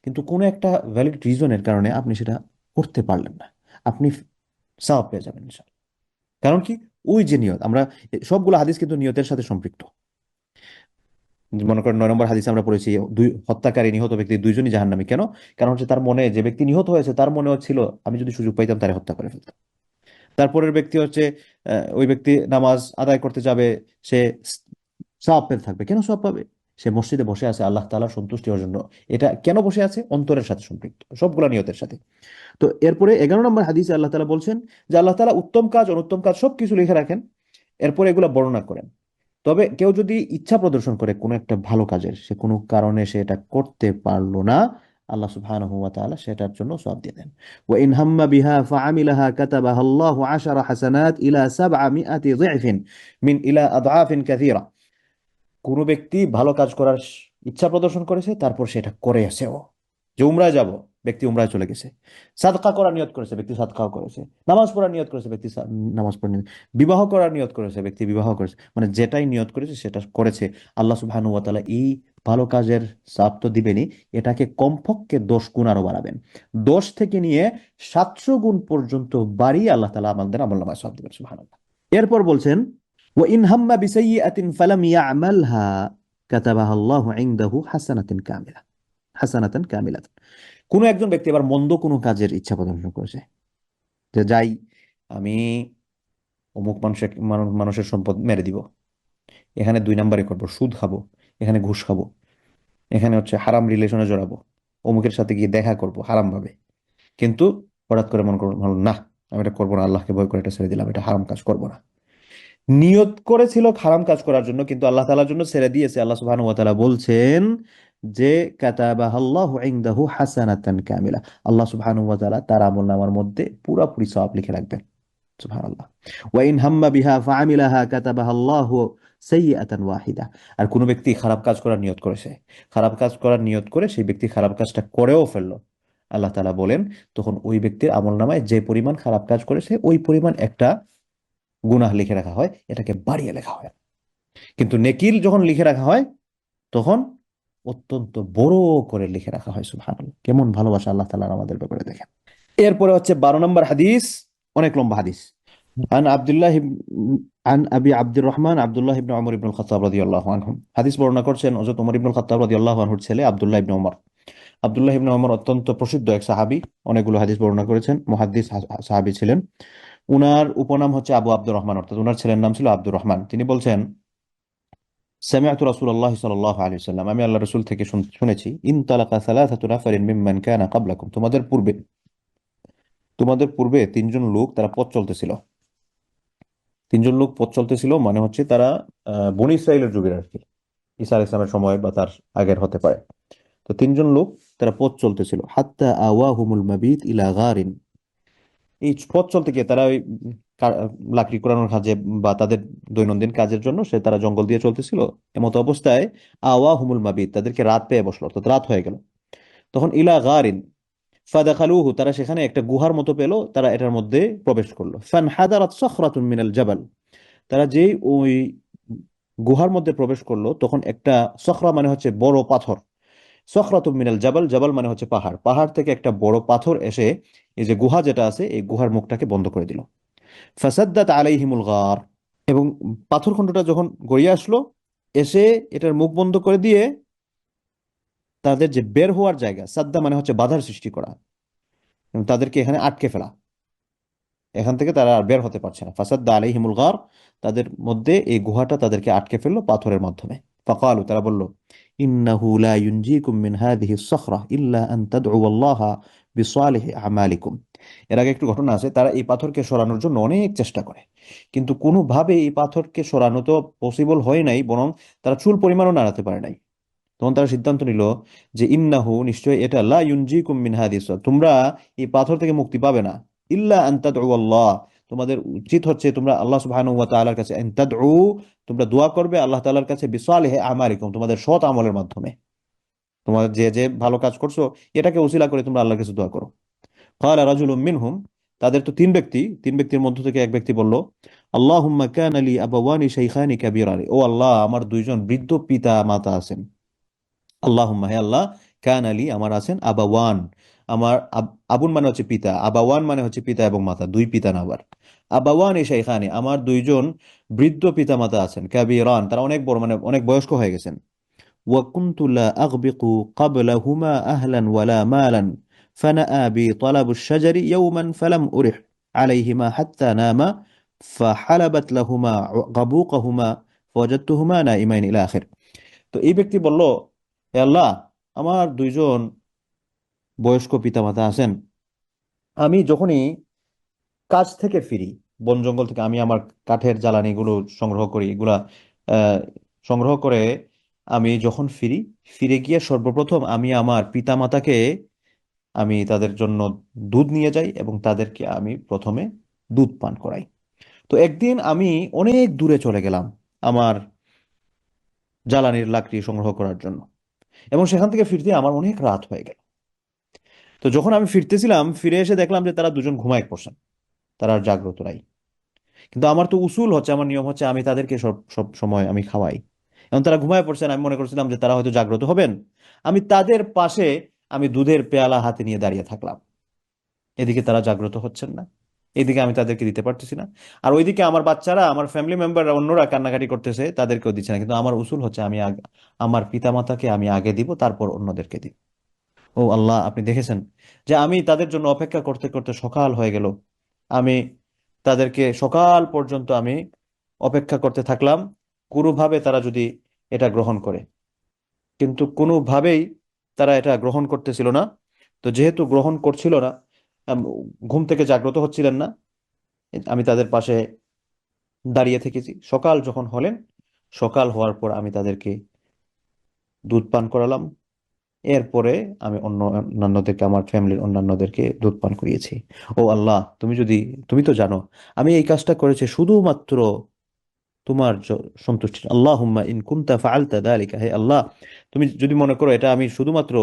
কিন্তু কোনো একটা ভ্যালিড রিজনের কারণে আপনি সেটা করতে পারলেন না, আপনি সওয়াব পেয়ে যাবেন ইনশাআল্লাহ। কারণ কি, ওই যে নিয়ত, আমরা সবগুলো হাদিস কিন্তু নিয়তের সাথে সম্পৃক্ত। মনে করেন 9 নম্বর হাদিসে আমরা পড়েছি, দুই হত্যাকারী নিহত ব্যক্তি দুইজনই জাহান্নামী। কেন? কারণ হচ্ছে তার মনে, যে ব্যক্তি নিহত হয়েছে তার মনেও ছিল আমি যদি সুযোগ পাইতাম তারে হত্যা করে ফেলতাম। তারপরের ব্যক্তি হচ্ছে ওই ব্যক্তি নামাজ আদায় করতে যাবে, সে সওয়াব পেতে থাকবে। কেন সওয়াব পাবে? সে মসজিদে বসে আছে আল্লাহ তাআলার সন্তুষ্টি হওয়ার জন্য। এটা কেন বসে আছে? অন্তরের সাথে সম্পৃক্ত, সবগুলা নিয়তের সাথে। তো এরপরে 11 নম্বর হাদিসে আল্লাহ তাআলা বলছেন যে আল্লাহ তাআলা উত্তম কাজ অনুত্তম কাজ সবকিছু লিখে রাখেন, এরপরে এগুলা বর্ণনা করেন। তবে কেউ যদি ইচ্ছা প্রদর্শন করে কোনো একটা ভালো কাজের, সে কোনো কারণে সে এটা করতে পারলো না, আল্লাহ সুবহানাহু ওয়া তাআলা সেটার জন্য সওয়াব দিয়ে দেন। ওয়া ইন হাম্মা বিহা ফাআমিলাহা কাতাবাহা আল্লাহু 10 হাসানাত ইলা 700 ضعফিন মিন ইলা আদআফিন কাসীরা। কোনো ব্যক্তি ভালো কাজ করার ইচ্ছা প্রদর্শন করেছে, তারপর সেটা করে এসেও, যে উমরায় যাব, ব্যক্তি উমরায় চলে গেছে। সাদকা করার নিয়ত করেছে, ব্যক্তি সাদকাও করেছে। নামাজ পড়ার নিয়ত করেছে, ব্যক্তি নামাজ পড়ার নিয়ত। বিবাহ করার নিয়ত করেছে, ব্যক্তি বিবাহ করেছে। মানে যেটাই নিয়ত করেছে সেটা করেছে, আল্লাহ সুবহানাহু ওয়া তাআলা এই ভালো কাজের সওয়াব তো দিবেনই, এটাকে কমপক্ষে 10 গুণ আরো বাড়াবেন। 10 থেকে নিয়ে 700 গুণ পর্যন্ত বাড়িয়ে আল্লাহ তাআলা আমাদের আমলনামায় সওয়াব দিবেন। সুবহানাল্লাহ। এরপর বলছেন وإن هم بسيئة فلم يعملها كتبها الله عنده حسنة كاملة حسنة كاملة। কোনো একজন ব্যক্তি আবার মন্দ কোনো কাজের ইচ্ছা প্রদর্শন করেছে, যে যাই আমি অমুক মানুষের সম্পদ মেরে দিব, এখানে 2 নাম্বারই করব, সুদ খাবো, এখানে ঘুষ খাবো, এখানে হচ্ছে হারাম রিলেশনে জড়াবো, অমুকের সাথে গিয়ে দেখা করব হারাম ভাবে। কিন্তু হঠাৎ করে মনে করবো না আমি এটা করবো না, আল্লাহকে ভয় করে এটা ছেড়ে দিলাম, এটা হারাম কাজ করবো না। নিয়ত করেছিল হারাম কাজ করার জন্য, কিন্তু আল্লাহ তাআলার জন্য ছেড়ে দিয়েছে। আল্লাহ সুবহানাহু ওয়া তাআলা বলছেন যে কাতাবাহাল্লাহু ইনদাহু হাসানাতান কামিলা, আল্লাহ সুবহানাহু ওয়া তাআলা তার আমলনামার মধ্যে পুরোপুরি সওয়াব লিখে রাখবেন। সুবহানাল্লাহ। ওয়া ইন হাম্মা বিহা ফাআমিলাহা কাতাবাহাল্লাহু সাইয়্যাতান ওয়াহিদা। আর কোনো ব্যক্তি খারাপ কাজ করার নিয়ত করেছে, খারাপ কাজ করার নিয়ত করে সেই ব্যক্তি খারাপ কাজটা করেও ফেললো, আল্লাহ তাআলা বলেন তখন ওই ব্যক্তির আমলনামায় যে পরিমাণ খারাপ কাজ করেছে ওই পরিমাণ একটা গুনাহ লিখে রাখা হয়, এটাকে বাড়িয়ে লেখা হয়। কিন্তু নেকির যখন লিখে রাখা হয় তখন অত্যন্ত বড় করে লিখে রাখা হয়। সুবহানাল্লাহ, কেমন ভালোবাসা আল্লাহ তাআলার আমাদের ব্যাপারে, দেখেন। এরপরে হচ্ছে 12 নম্বর হাদিস, অনেক লম্বা হাদিস। আন আব্দুল্লাহ আন আবি আব্দুর রহমান আব্দুল্লাহ ইবনে ওমর ইবনে খাত্তাব রাদিয়াল্লাহু আনহু, হাদিস বর্ণনা করছেন হযরত ওমর ইবনে খাত্তাব রাদিয়াল্লাহু আনহুর ছেলে আব্দুল্লাহ ইবনে ওমর। আব্দুল্লাহ ইবনে ওমর অত্যন্ত প্রসিদ্ধ এক সাহাবী, অনেকগুলো হাদিস বর্ণনা করেছেন, মুহাদ্দিস সাহাবী ছিলেন। উনার উপনাম হচ্ছে আবু আব্দুর রহমান, অর্থাৎ উনার ছেলের নাম ছিল আব্দুর রহমান। তিনি বলছেন সামিআতু রাসূলুল্লাহ সাল্লাল্লাহু আলাইহি ওয়াসাল্লাম, আমি আল্লাহ রাসূল থেকে শুনেছি, ইনতালাকা সালাসাতু নাফারিন মিম্মান কানা ক্বাবলাকুম, তোমাদের পূর্বে 3জন লোক তারা পথ চলতেছিল। 3জন লোক পথ চলতেছিল মানে হচ্ছে তারা বনী ইসরাইলের যুগের আর কি, ঈসা আলাইহিস সালামের সময় বা তার আগের হতে পারে। তো 3জন লোক তারা পথ চলতেছিল, হাত্তা আওয়াহুমুল মাবিত ইলা গারিন, এই পথ চলতে গিয়ে তারা ওই লাকড়ি কুড়ানোর কাজে বা তাদের দৈনন্দিন কাজের জন্য তারা জঙ্গল দিয়ে চলতেছিল। এমত অবস্থায় আওয়া হুমুল মাবিদ, তাদেরকে রাত পেয়ে বসলো, অর্থাৎ রাত হয়ে গেল। তখন ইলা গারিন ফাদাখালুহু, তারা সেখানে একটা গুহার মতো পেলো, তারা এটার মধ্যে প্রবেশ করলো। ফানহাদারাত সাখরাতুন মিনাল জাবাল, তারা যেই ওই গুহার মধ্যে প্রবেশ করলো তখন একটা সখরা মানে হচ্ছে বড় পাথর, সখরাতুম মিনাল জাবাল, জাবাল মানে হচ্ছে পাহাড়, পাহাড় থেকে একটা বড় পাথর এসে এই যে গুহা যেটা আছে এই গুহার মুখটাকে বন্ধ করে দিল। ফাসাদ্দাত আলাইহিমুল গার, এবং পাথরখণ্ডটা যখন গড়িয়ে আসলো, এসে এটার মুখ বন্ধ করে দিয়ে তাদের যে বের হওয়ার জায়গা, সাদ্দা মানে হচ্ছে বাধার সৃষ্টি করা, এবং তাদেরকে এখানে আটকে ফেলা, এখান থেকে তারা আর বের হতে পারছে না। ফাসাদ্দা আলাইহিমুল গার, তাদের মধ্যে এই গুহাটা তাদেরকে আটকে ফেললো পাথরের মাধ্যমে। ফাকালু, তারা বলল, ইন্নাহু লা ইউনজিকুম মিন হাযিহি সখরা ইল্লা আন তাদউ আল্লাহ বিসালিহি আমালিকুম। এর আগে একটু ঘটনা আছে, তারা এই পাথরকে সরানোর জন্য অনেক চেষ্টা করে, কিন্তু কোনোভাবে এই পাথরকে সরানো তো পসিবল হয় নাই, বরং তারা চুল পরিমাণও নাড়াতে পারে নাই। তখন তারা সিদ্ধান্ত নিল যে ইন্নাহু, নিশ্চয় এটা, লা ইউনজিকুম মিন হাদিস, তোমরা এই পাথর থেকে মুক্তি পাবে না, ইল্লা আন তাদউ আল্লাহ, তোমাদের উচিত হচ্ছে তোমরা আল্লাহ সুবহানাহু ওয়া তাআলার কাছে, আন তাদউ, তোমরা দোয়া করবে আল্লাহ তাআলার কাছে, বিসালিহি আমালিকুম, তোমাদের সৎ আমলের মাধ্যমে, তোমাদের যে যে ভালো কাজ করছো এটাকে উসিলা করে তোমরা আল্লাহর কাছে দোয়া করো। ক্বালা রাজুলুম মিনহুম, তাদের তো তিন ব্যক্তি, তিন ব্যক্তির মধ্য থেকে এক ব্যক্তি বলল, আল্লাহুম্মা কানা লি আবাওয়ানি শাইখানি কাবীরানি, ও আল্লাহ, আমার দুইজন বৃদ্ধ পিতা মাতা আছেন। আল্লাহুম্মা, হে আল্লাহ, কান আলী, আমার আছেন, আবাওয়ান, আমার আবুন মানে হচ্ছে পিতা, আবাওয়ান মানে হচ্ছে পিতা এবং মাতা, দুই পিতা না আবার। আবাওয়ান এ শাইখানি, আমার দুইজন বৃদ্ধ পিতা মাতা আছেন, কাবীরান, তারা অনেক বড়, মানে অনেক বয়স্ক হয়ে গেছেন। ওয়া কুনতু লা আগবিকু ক্বাবলাহুমা আহলান ওয়ালা মালান ফানাআ বি তালাবুশ শাজারি ইয়াওমান ফালাম উরিহ আলাইহিমা হাত্তা নামা ফাহালাবাত লাহুমা গাবুকাহুমা ফাওয়াজাদতুহুমা নাইমাইন ইলা আখির। তো এই ব্যক্তি বলল, হে আল্লাহ, আমার দুইজন বয়স্ক পিতামাতা আছেন, আমি যখনই কাজ থেকে ফিরি, বন জঙ্গল থেকে আমি আমার কাঠের জ্বালানিগুলো সংগ্রহ করি, এগুলা আহ, সংগ্রহ করে আমি যখন ফিরি, ফিরে গিয়ে সর্বপ্রথম আমি আমার পিতামাতাকে, আমি তাদের জন্য দুধ নিয়ে যাই এবং তাদেরকে আমি প্রথমে দুধ পান করাই। তো একদিন আমি অনেক দূরে চলে গেলাম আমার জ্বালানির লাকড়ি সংগ্রহ করার জন্য, এবং সেখান থেকে ফিরতে আমার অনেক রাত হয়ে গেল। তো যখন আমি ফিরতেছিলাম, ফিরে এসে দেখলাম যে তারা দুজন ঘুমায় পড়ছেন, তারা আর জাগ্রত নাই। কিন্তু আমার তো উসুল হচ্ছে, আমার নিয়ম হচ্ছে আমি তাদেরকে সব সব সময় আমি খাওয়াই। এবং তারা ঘুমায় পড়ছেন, আমি মনে করছিলাম যে তারা হয়তো জাগ্রত হবেন। আমি তাদের পাশে আমি দুধের পেয়ালা হাতে নিয়ে দাঁড়িয়ে থাকলাম। এদিকে তারা জাগ্রত হচ্ছেন না, এদিকে আমি তাদেরকে দিতে পারতেছি না, আর ওইদিকে আমার বাচ্চারা, আমার ফ্যামিলি মেম্বাররা, অন্যরা কান্নাকাটি করতেছে, তাদেরকেও দিচ্ছে না। কিন্তু আমার উসুল হচ্ছে আমি আমার পিতামাতাকে আমি আগে দিব, তারপর অন্যদেরকে দিব। ও আল্লাহ, আপনি দেখেছেন যে আমি তাদের জন্য অপেক্ষা করতে করতে সকাল হয়ে গেল। আমি তাদেরকে সকাল পর্যন্ত আমি অপেক্ষা করতে থাকলাম, কোনোভাবে তারা যদি এটা গ্রহণ করে, কিন্তু কোনোভাবেই তারা এটা গ্রহণ করতেছিল না। তো যেহেতু গ্রহণ করছিল না, আম, ঘুম থেকে জাগ্রত হচ্ছিলেন না, আমি তাদের পাশে দাঁড়িয়ে থেকেছি। সকাল যখন হলেন, সকাল হওয়ার পর আমি তাদেরকে দুধ পান করালাম। এরপরে আমি অন্যান্যদেরকে, আমার ফ্যামিলির অন্যান্যদেরকে দুধ পান করিয়েছি। ও আল্লাহ, তুমি তো জানো আমি এই কাজটা করেছি শুধুমাত্র তোমার সন্তুষ্টি। আল্লাহুম্মা ইন কুনতা ফাআলতা যালিকা, হে আল্লাহ, তুমি যদি মনে করো এটা আমি শুধুমাত্র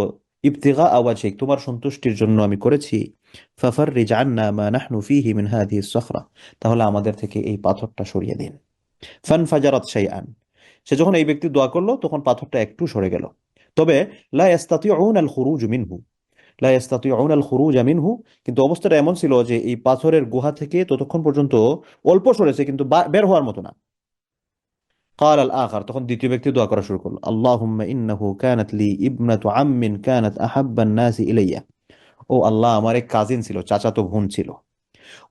ইবতিগা ওয়াজহিক, তোমার সন্তুষ্টির জন্য আমি করেছি, ফাফাররিজ আন্না মা নাহনু ফীহি মিন হাযিহিস সাখরা, তাহলে আমাদের থেকে এই পাথরটা সরিয়ে দিন। ফানফাজারাত শাইআন, সে যখন এই ব্যক্তি দোয়া করলো তখন পাথরটা একটু সরে গেল। তবে লা ইস্তাতিউনা আল খুরুজ মিনহু, লা ইস্তাতিউনা আল খুরুজ মিনহু, কিন্তু অবস্থাটা এমন ছিল যে এই পাথরের গুহা থেকে ততক্ষণ পর্যন্ত অল্প সরেছে, কিন্তু বের হওয়ার মতো না। قال الآخر, তখন দ্বিতীয় ব্যক্তি দোয়া করা শুরু করলো, আল্লাহুম্মা ইন্নাহু কানাত লি ইবনাতু আম্মিন কানাত আহাব্বান নাসি ইলাইয়া, ও আল্লাহ, আমার এক কাজিন ছিল, চাচাতো বোন ছিল,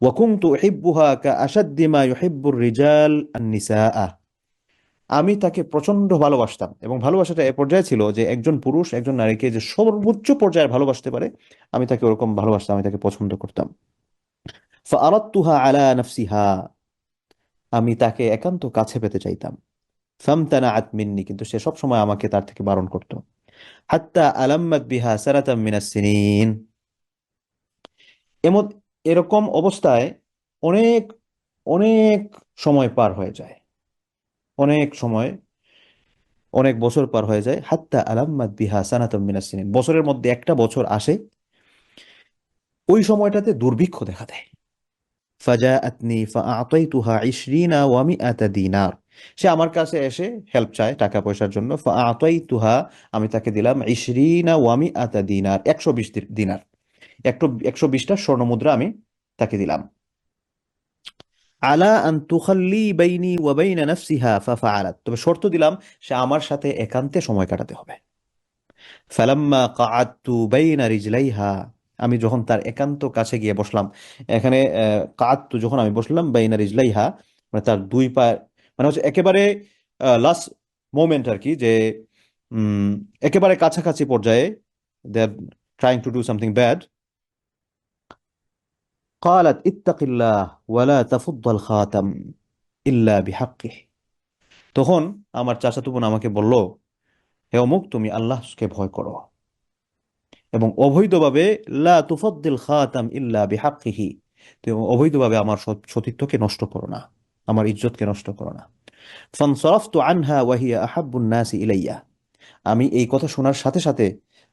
ওয়া কুনতু উহিব্বুহা কাআশাদ্দি মা ইউহিব্বুর রিজাল আন-নিসাআ, আমি তাকে প্রচন্ড ভালোবাসতাম, এবং ভালোবাসাটা এ পর্যায়ে ছিল যে একজন পুরুষ একজন নারীকে যে সর্বোচ্চ পর্যায়ে ভালোবাসতে পারে, আমি তাকে ওরকম ভালোবাসতাম, আমি তাকে পছন্দ করতাম। ফাআরাদতুহা আলা নাফসিহা, আমি তাকে একান্ত কাছে পেতে চাইতাম। ফামতানাআত মিন্নি, কিন্তু সে সব সময় আমাকে তার থেকে বারণ করত। হাত্তা আলাম্মাত বিহা সানাতাম মিনাস সিনিন, এমন এরকম অবস্থায় অনেক অনেক সময় পার হয়ে যায়, অনেক সময়, অনেক বছর পার হয়ে যায়। হাত্তা আলাম্মাত বিহা সানাতাম মিনাস সিনিন, বছরের মধ্যে একটা বছর আসে, ওই সময়টাতে দুর্ভিক্ষ দেখা দেয়। ফাজাআতনি ফাআতাইতুহা 20 ওয়া 100 দিনার, সে আমার কাছে এসে হেল্প চায় টাকা পয়সার জন্য। ফাআতাইতুহা, আমি তাকে দিলাম 20 ওয়া 100 দিনার, 120 দিনার, 120টা স্বর্ণ মুদ্রা আমি তাকে দিলাম। আলা আন তুখাল্লি বাইনি ওয়া বাইনা নাফসিহা ফাফআলাত, তবে শর্ত দিলাম সে আমার সাথে একান্তে সময় কাটাতে হবে। ফালাম্মা কাআদতু বাইনা রিজলাইহা, আমি যখন তার একান্ত কাছে গিয়ে বসলাম, এখানে কাআদতু, যখন আমি বসলাম, বাইনা রিজলাইহা মানে তার দুই পা, মানে হচ্ছে একেবারে লাস্ট মোমেন্ট আর কি, যে উম, একেবারে কাছাকাছি পর্যায়ে, they are trying to do something bad, قالت اتق الله ولا تفض الخاتم إلا بحقه। তখন আমার চাচাতো বোন আমাকে বলল, হে অমুক, তুমি আল্লাহকে ভয় করো এবং অবৈধভাবে লা তুফদ্দিল খাতাম ইল্লা বিহাক্কিহি, তুমি অবৈধভাবে আমার সতীত্বকে নষ্ট করো না, আমার ইজ্জতকে নষ্ট করো না। ফানসারাফতু আনহা ওয়া হিয়া আহাব্বুন নাসি ইলাইয়া। আমি এই কথা শোনার সাথে সাথে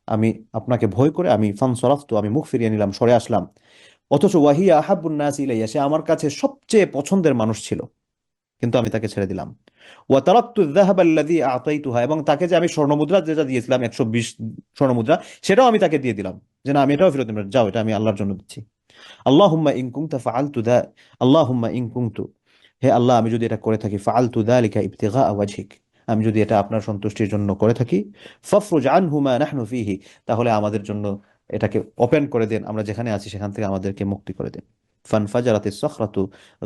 আমি আপনাকে ভয় করে আমি ফানসারাফতু, আমি মুখ ফিরিয়ে নিলাম, সরে আসলাম। অথচ ওয়াহিয়া আহাব্বুন নাসি ইলাইয়া, সে আমার কাছে সবচেয়ে পছন্দের মানুষ ছিল, কিন্তু আমি তাকে ছেড়ে দিলাম। ওয়া তারাকতু যাহাবা আল্লাযী আ'তাইতুহা, এবং তাকে যে আমি স্বর্ণমুদ্রা যেটা দিয়েছিলাম 120 স্বর্ণমুদ্রা, সেটাও আমি তাকে দিয়ে দিলাম, যে না, আমি এটাও ফেরত দেব না, যাও, এটা আমি আল্লাহর জন্য দিচ্ছি। আল্লাহুম্মা ইন কুনতা ফাআলতু দা আল্লাহুম্মা ইন কুনতু, হে আল্লাহ, আমি যদি এটা করে থাকি, ফাআলতু যালিকা ইবতিগা ওয়াজহিক, আমি যদি এটা আপনার সন্তুষ্টির জন্য করে থাকি, ফাফরুজ আনহু মা নাহনু ফীহি, তাহলে আমাদের জন্য এটাকে ওপেন করে দেন, আমরা যেখানে আছি সেখান থেকে আমাদেরকে মুক্তি করে দেন। ফানফাজারাতিস সাখরাতু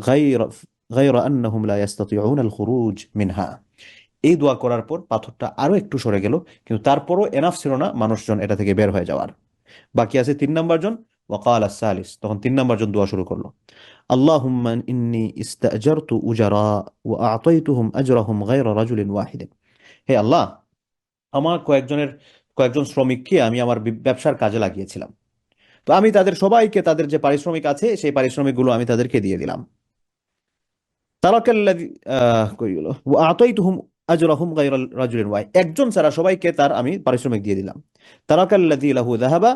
গায়রা গায়রা আন্নাহুম লা ইস্তাতিউনা আল খুরুজ মিনহা। এই দোয়া করার পর পাথরটা আরো একটু সরে গেল, কিন্তু তারপরও এনাফ ছিল না মানুষজন এটা থেকে বের হয়ে যাওয়ার। বাকি আছে 3 নম্বর জন। ওয়াকাল আস-সালিস, তখন 3 নম্বর জন দোয়া শুরু করলো, আল্লাহুম্মা ইন্নী ইস্তাজারতু উজারা ওয়া আ'তাইতুহুম আজরাহুম গায়রা রাজুলিন ওয়াহিদিন। হে আল্লাহ, আমার কয়েকজন শ্রমিককে আমি আমার ব্যবসার কাজে লাগিয়েছিলাম, তো আমি তাদের সবাইকে তাদের যে পারিশ্রমিক আছে সেই পারিশ্রমিকগুলো আমি তাদেরকে দিয়ে দিলাম। তারাকাল্লাযী কই গেল, ওয়া আ'তাইতুহুম আজরাহুম গায়রা রাজুলিন ওয়াহিদ, একজন ছাড়া সবাইকে তার আমি পারিশ্রমিক দিয়ে দিলাম। তারাকাল্লাযী লাহু যাহাবা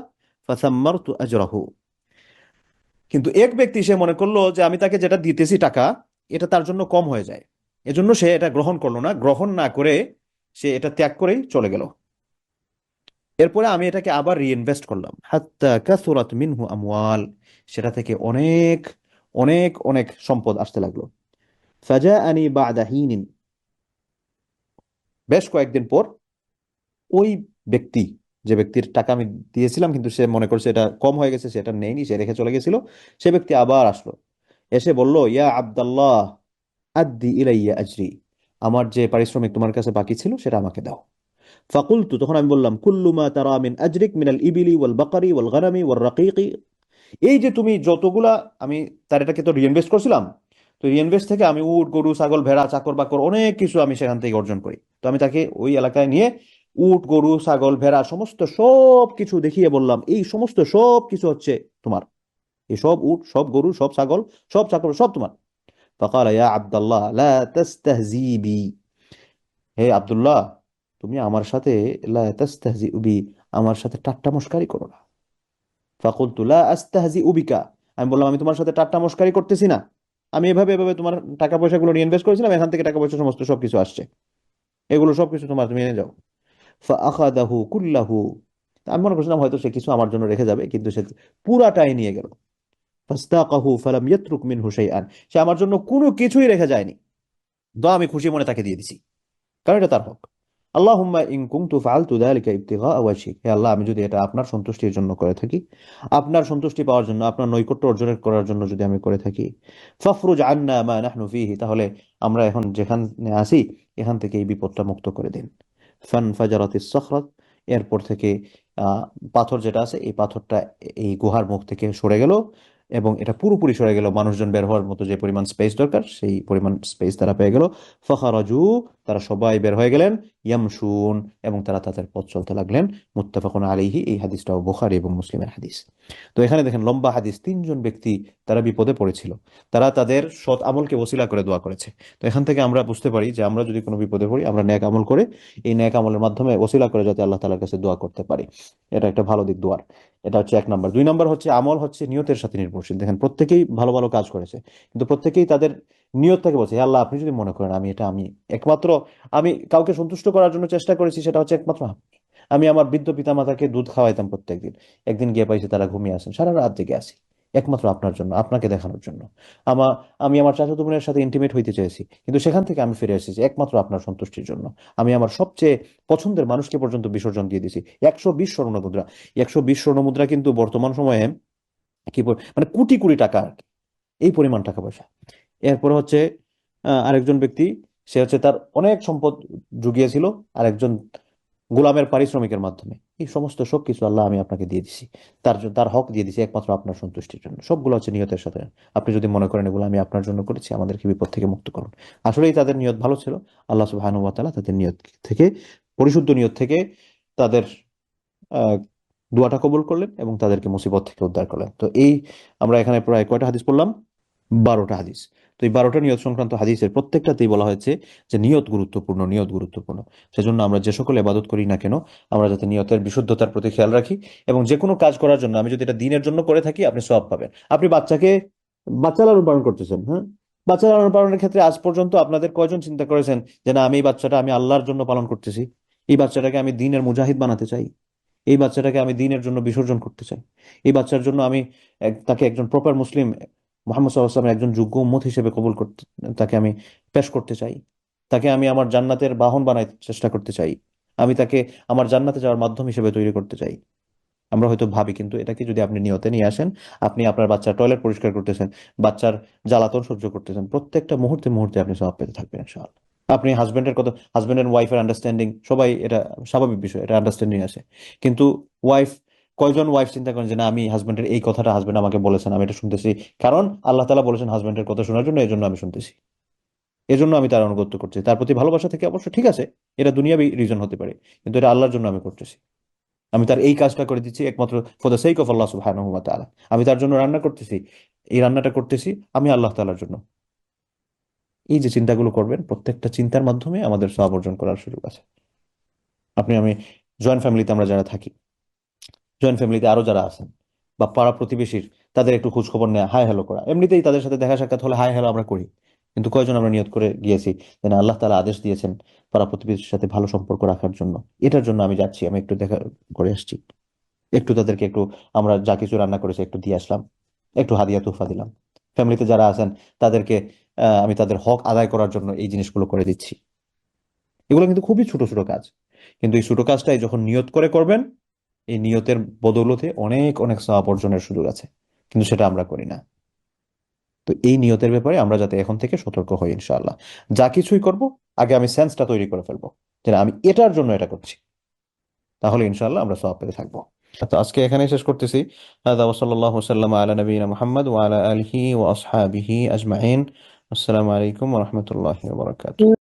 ফাসাম্মারতু আজরাহু, কিন্তু এক ব্যক্তি সে মনে করলো যে আমি তাকে যেটা দিতেছি টাকা, এটা তার জন্য কম হয়ে যায়, এজন্য সে এটা গ্রহণ করলো না, গ্রহণ না করে সে এটা ত্যাগ করেই চলে গেল। এরপরে আমি এটাকে আবার রিইনভেস্ট করলাম, হাত্তা কাসুরাত মিনহু আমওয়াল, সেটা থেকে অনেক অনেক অনেক সম্পদ আসতে লাগলো। ফাজাআনি বা'দা হিনিন, বেশ কয়েকদিন পর ওই ব্যক্তি, যে ব্যক্তির টাকা আমি দিয়েছিলাম কিন্তু সে মনে করছে এটা কম হয়ে গেছে, সেটা নেয়নি, সে রেখে চলে গেছিল, সে ব্যক্তি আবার আসলো, এসে বলল, ইয়া আব্দাল্লাহ আদ্দি ইলাইয়া আজরি, আমার যে পারিশ্রমিক তোমার কাছে বাকি ছিল সেটা আমাকে দাও। ফাকুলতু, তখন আমি বললাম, কুল্লু মা তারা মিন আজরিক মিনাল ইবিলি ওয়াল বাকারি ওয়াল গানামি ওয়াল রাকিকি, এই যে তুমি যতগুলা, আমি তার এটাকে তো রিইনভেস্ট করছিলাম, তো রিইনভেস্ট থেকে আমি উট গরু ছাগল ভেড়া চাকর বাকর অনেক কিছু আমি সেখান থেকে অর্জন করি। তো আমি তাকে ওই এলাকায় নিয়ে উট গরু ছাগল ভেড়া সমস্ত সব কিছু দেখিয়ে বললাম, এই সমস্ত সব কিছু হচ্ছে তোমার, এই সব উট সব গরু সব ছাগল সব চাকর সব তোমার। ফাকাল ইয়া আব্দুল্লাহ লা তাস্তাহজি বি, হে আব্দুল্লাহ, তুমি আমার সাথে লা তাস্তাহজি বি, আমার সাথে ঠাট্টা মশকারি করো না। ফাকুলতু লা আস্তাহজি বিকা, আমি বললাম, আমি তোমার সাথে ঠাট্টা মশকারি করতেছি না, আমি এভাবে এভাবে তোমার টাকা পয়সাগুলো ইনভেস্ট করেছিলাম, এখান থেকে টাকা পয়সা সমস্ত সবকিছু আসছে, এগুলো সবকিছু তোমার, তুমি নিয়ে যাও। ফাআখাযাহু কুল্লাহু, আমি মনে করছিলাম হয়তো সে কিছু আমার জন্য রেখে যাবে, কিন্তু সে পুরাটাই নিয়ে গেল। ফাস্তাকাহু ফালাম ইয়াতরুক মিনহু শাইআন, সে আমার জন্য কোনো কিছুই রেখে যায়নি, তো আমি খুশি মনে তাকে দিয়ে দিছি, কারণ এটা তার হক। আল্লাহুম্মা ইন কুনতু ফাআলতু যালিকা ইবতিগা ওয়াজহিক, হে আল্লাহ, আমি যদি এটা আপনার সন্তুষ্টির জন্য করে থাকি, আপনার সন্তুষ্টি পাওয়ার জন্য, আপনার নৈকট্য অর্জন করার জন্য যদি আমি করে থাকি, ফাফরুজ আন্না মা নাহনু ফীহি, তাহলে আমরা এখন যেখানে আছি এখান থেকে এই বিপদটা মুক্ত করে দিন। ফানফাজারাতিস সাখরাত, এরপর থেকে আহ পাথর যেটা আছে এই পাথরটা এই গুহার মুখ থেকে সরে গেল, এবং এটা পুরোপুরি সরে গেল, মানুষজন বের হওয়ার মতো যে পরিমাণ স্পেস দরকার সেই পরিমাণ স্পেস তারা পেয়ে গেল। ফাখারাজু, তারা সবাই বের হয়ে গেলেন, ইয়ামশুন, এবং তারা তাদের পথ চলতে লাগলেন। মুত্তাফাকুন আলাইহি, এই হাদিসটাও বুখারী এবং মুসলিমের হাদিস। তো এখানে দেখেন লম্বা হাদিস, 3 জন ব্যক্তি তারা বিপদে পড়েছিল, তারা তাদের সৎ আমলকে ওসিলা করে দোয়া করেছে। তো এখান থেকে আমরা বুঝতে পারি যে আমরা যদি কোনো বিপদে পড়ি, আমরা নেক আমল করে, এই নেক আমলের মাধ্যমে ওসিলা করে যাতে আল্লাহ তাআলার কাছে দোয়া করতে পারি, এটা একটা ভালো দিক দোয়ার। এটা হচ্ছে 1 নম্বর। 2 নম্বর হচ্ছে আমল হচ্ছে নিয়তের সাথে নির্ভরশীল। দেখেন প্রত্যেকেই ভালো ভালো কাজ করেছে, কিন্তু প্রত্যেকেই তাদের নিয়তটাকে বলছে, হে আল্লাহ, আপনি যদি মনে করেন আমি এটা, আমি একমাত্র, আমি কাউকে সন্তুষ্ট করার জন্য চেষ্টা করেছি, সেটা হচ্ছে একমাত্র আমি আমার বৃদ্ধ পিতামাতাকে দুধ খাওয়াইতাম প্রত্যেকদিন, একদিন গিয়ে পাইছি তারা ঘুমিয়ে আছেন, সারা রাত জেগে আছি একমাত্র আপনার জন্য, আপনাকে দেখানোর জন্য। আমার আমি আমার চাচাতো বোনের সাথে ইন্টিমেট হইতে চেয়েছি, কিন্তু সেখান থেকে আমি ফিরে এসেছি একমাত্র আপনার সন্তুষ্টির জন্য। আমি আমার সবচেয়ে পছন্দের মানুষকে পর্যন্ত বিসর্জন দিয়ে দিয়েছি। 120 স্বর্ণমুদ্রা, 120 স্বর্ণমুদ্রা কিন্তু বর্তমান সময়ে মানে কোটি কোটি টাকা আর কি, এই পরিমাণ টাকা পয়সা। এরপর হচ্ছে আরেকজন ব্যক্তি, সে হচ্ছে তার অনেক সম্পদ জুগিয়েছিল, আরেকজন গোলামের পারিশ্রমিকের মাধ্যমে, এই সমস্ত সবকিছু আল্লাহ আমি আপনাকে দিয়ে দিছি, তার হক দিয়ে দিছি একমাত্র আপনার সন্তুষ্টির জন্য। সবগুলো হচ্ছে নিয়তের সাথে। আপনি যদি মনে করেন এগুলো আমি আপনার জন্য করেছি, আমাদেরকে বিপদ থেকে মুক্ত করুন। আসলেই তাদের নিয়ত ভালো ছিল, আল্লাহ সুবহানাহু ওয়া তাআলা তাদের নিয়ত থেকে, পরিশুদ্ধ নিয়ত থেকে তাদের আহ দোয়াটা কবুল করলেন এবং তাদেরকে মুসিবত থেকে উদ্ধার করলেন। তো এই আমরা এখানে প্রায় কয়টা হাদিস পড়লাম? 12টা হাদিস। তো এই 12টা নিয়ত সংক্রান্ত হাদিসের প্রত্যেকটাতেই বলা হয়েছে যে নিয়ত গুরুত্বপূর্ণ, নিয়ত গুরুত্বপূর্ণ। সেজন্য আমরা যে সকল ইবাদত করি না কেন, আমরা যাতে নিয়তের বিশুদ্ধতার প্রতি খেয়াল রাখি, এবং যে কোনো কাজ করার জন্য আমি যদি এটা দ্বীনের জন্য করে থাকি, আপনি সওয়াব পাবেন। আপনি বাচ্চা লালন পালন করতেছেন, হ্যাঁ, বাচ্চা লালন পালনের ক্ষেত্রে আজ পর্যন্ত আপনাদের কয়জন চিন্তা করেছেন যে না, আমি এই বাচ্চাটা আমি আল্লাহর জন্য পালন করতেছি, এই বাচ্চাটাকে আমি দ্বীনের মুজাহিদ বানাতে চাই, এই বাচ্চাটাকে আমি দ্বীনের জন্য বিসর্জন করতে চাই, এই বাচ্চার জন্য আমি তাকে একজন প্রপার মুসলিম, মোহাম্মদ সাল্লাল্লাহু আলাইহি ওয়াসাল্লামের একজন যোগ্য উম্মত হিসেবে কবুল করতে, তাকে আমি পেশ করতে চাই, তাকে আমি আমার জান্নাতের বাহন বানাইতে চেষ্টা করতে চাই, আমি তাকে আমার জান্নাতে যাওয়ার মাধ্যম হিসেবে তৈরি করতে চাই। আমরা হয়তো ভাবি, কিন্তু এটাকে যদি আপনি নিয়তে নিয়ে আসেন, আপনি আপনার বাচ্চার টয়লেট পরিষ্কার করতেছেন, বাচ্চার জ্বালাতন সহ্য করতেছেন, প্রত্যেকটা মুহূর্তে মুহূর্তে আপনি সওয়াব পেতে থাকবেন ইনশাআল্লাহ। আপনি হাজবেন্ড এন্ড ওয়াইফের আন্ডারস্ট্যান্ডিং, সবাই এটা স্বাভাবিক বিষয়, এটা আন্ডারস্ট্যান্ডিং আছে, কিন্তু ওয়াইফ, কয়জন ওয়াইফ চিন্তা করেন যে না, আমি হাজবেন্ডের এই কথাটা হাজবেন্ড আমাকে বলেছেন, আমি এটা শুনতেছি, কারণ আল্লাহ তাআলা বলেছেন হাজবেন্ডের কথা শোনার জন্য, এই জন্য আমি শুনতেছি, এজন্য আমি তার আনুগত্য করছি, তার প্রতি ভালোবাসা থেকে অবশ্য ঠিক আছে, এটা দুনিয়াবি রিজন হতে পারে, কিন্তু এটা আল্লাহর জন্য আমি করতেছি। আমি তার এই কাজটা করে দিচ্ছি একমাত্র ফর দ্য সেক অফ আল্লাহ সুবহানাহু ওয়া তাআলা। আমি তার জন্য রান্না করতেছি, এই রান্নাটা করতেছি আমি আল্লাহ তাআলার জন্য। এই যে চিন্তাগুলো করবেন, প্রত্যেকটা চিন্তার মাধ্যমে আমাদের সওয়াব অর্জন করার সুযোগ আছে। আমি জয়েন্ট ফ্যামিলিতে আমরা যারা থাকি, জয়েন্ট ফ্যামিলিতে আরো যারা আছেন, বা পাড়া প্রতিবেশীর, তাদের একটু খোঁজ খবর নেওয়া, হাই হ্যালো করা, এমনিতেই তাদের সাথে দেখা সাক্ষাৎ হলে হাই হ্যালো আমরা করি, কিন্তু কয়জন আমরা নিয়ত করে গিয়েছি যে না, আল্লাহ তাআলা আদেশ দিয়েছেন পাড়া প্রতিবেশীর সাথে ভালো সম্পর্ক রাখার জন্য, এটার জন্য আমি যাচ্ছি, আমি একটু দেখা করে আসছি, একটু তাদেরকে একটু, আমরা যা কিছু রান্না করেছি একটু দিয়ে আসলাম, একটু হাদিয়া তোহফা দিলাম। ফ্যামিলিতে যারা আছেন তাদেরকে আমি তাদের হক আদায় করার জন্য এই জিনিসগুলো করে দিচ্ছি। এগুলো কিন্তু খুবই ছোট ছোট কাজ, কিন্তু এই ছোট কাজটাই যখন নিয়ত করে করবেন, এই নিয়তের বদৌলতে অনেক অনেক সওয়াব অর্জনের সুযোগ আছে, কিন্তু সেটা আমরা করি না। তো এই নিয়তের ব্যাপারে আমরা যাতে এখন থেকে সতর্ক হই ইনশাআল্লাহ। যা কিছুই করব, আগে আমি সেন্সটা তৈরি করে ফেলবো যে না, আমি এটার জন্য এটা করছি, তাহলে ইনশাআল্লাহ আমরা সওয়াব পেতে থাকবো। তো আজকে এখানে শেষ করতেছি। হাদা ওয়া সাল্লাল্লাহু ওয়াসাল্লাম আলা নবিয়িনা মুহাম্মদ ওয়া আলা আলিহি ওয়া আসহাবিহি আজমাইন। আসসালামু আলাইকুম ওয়া রাহমাতুল্লাহি ওয়া বারাকাতুহু।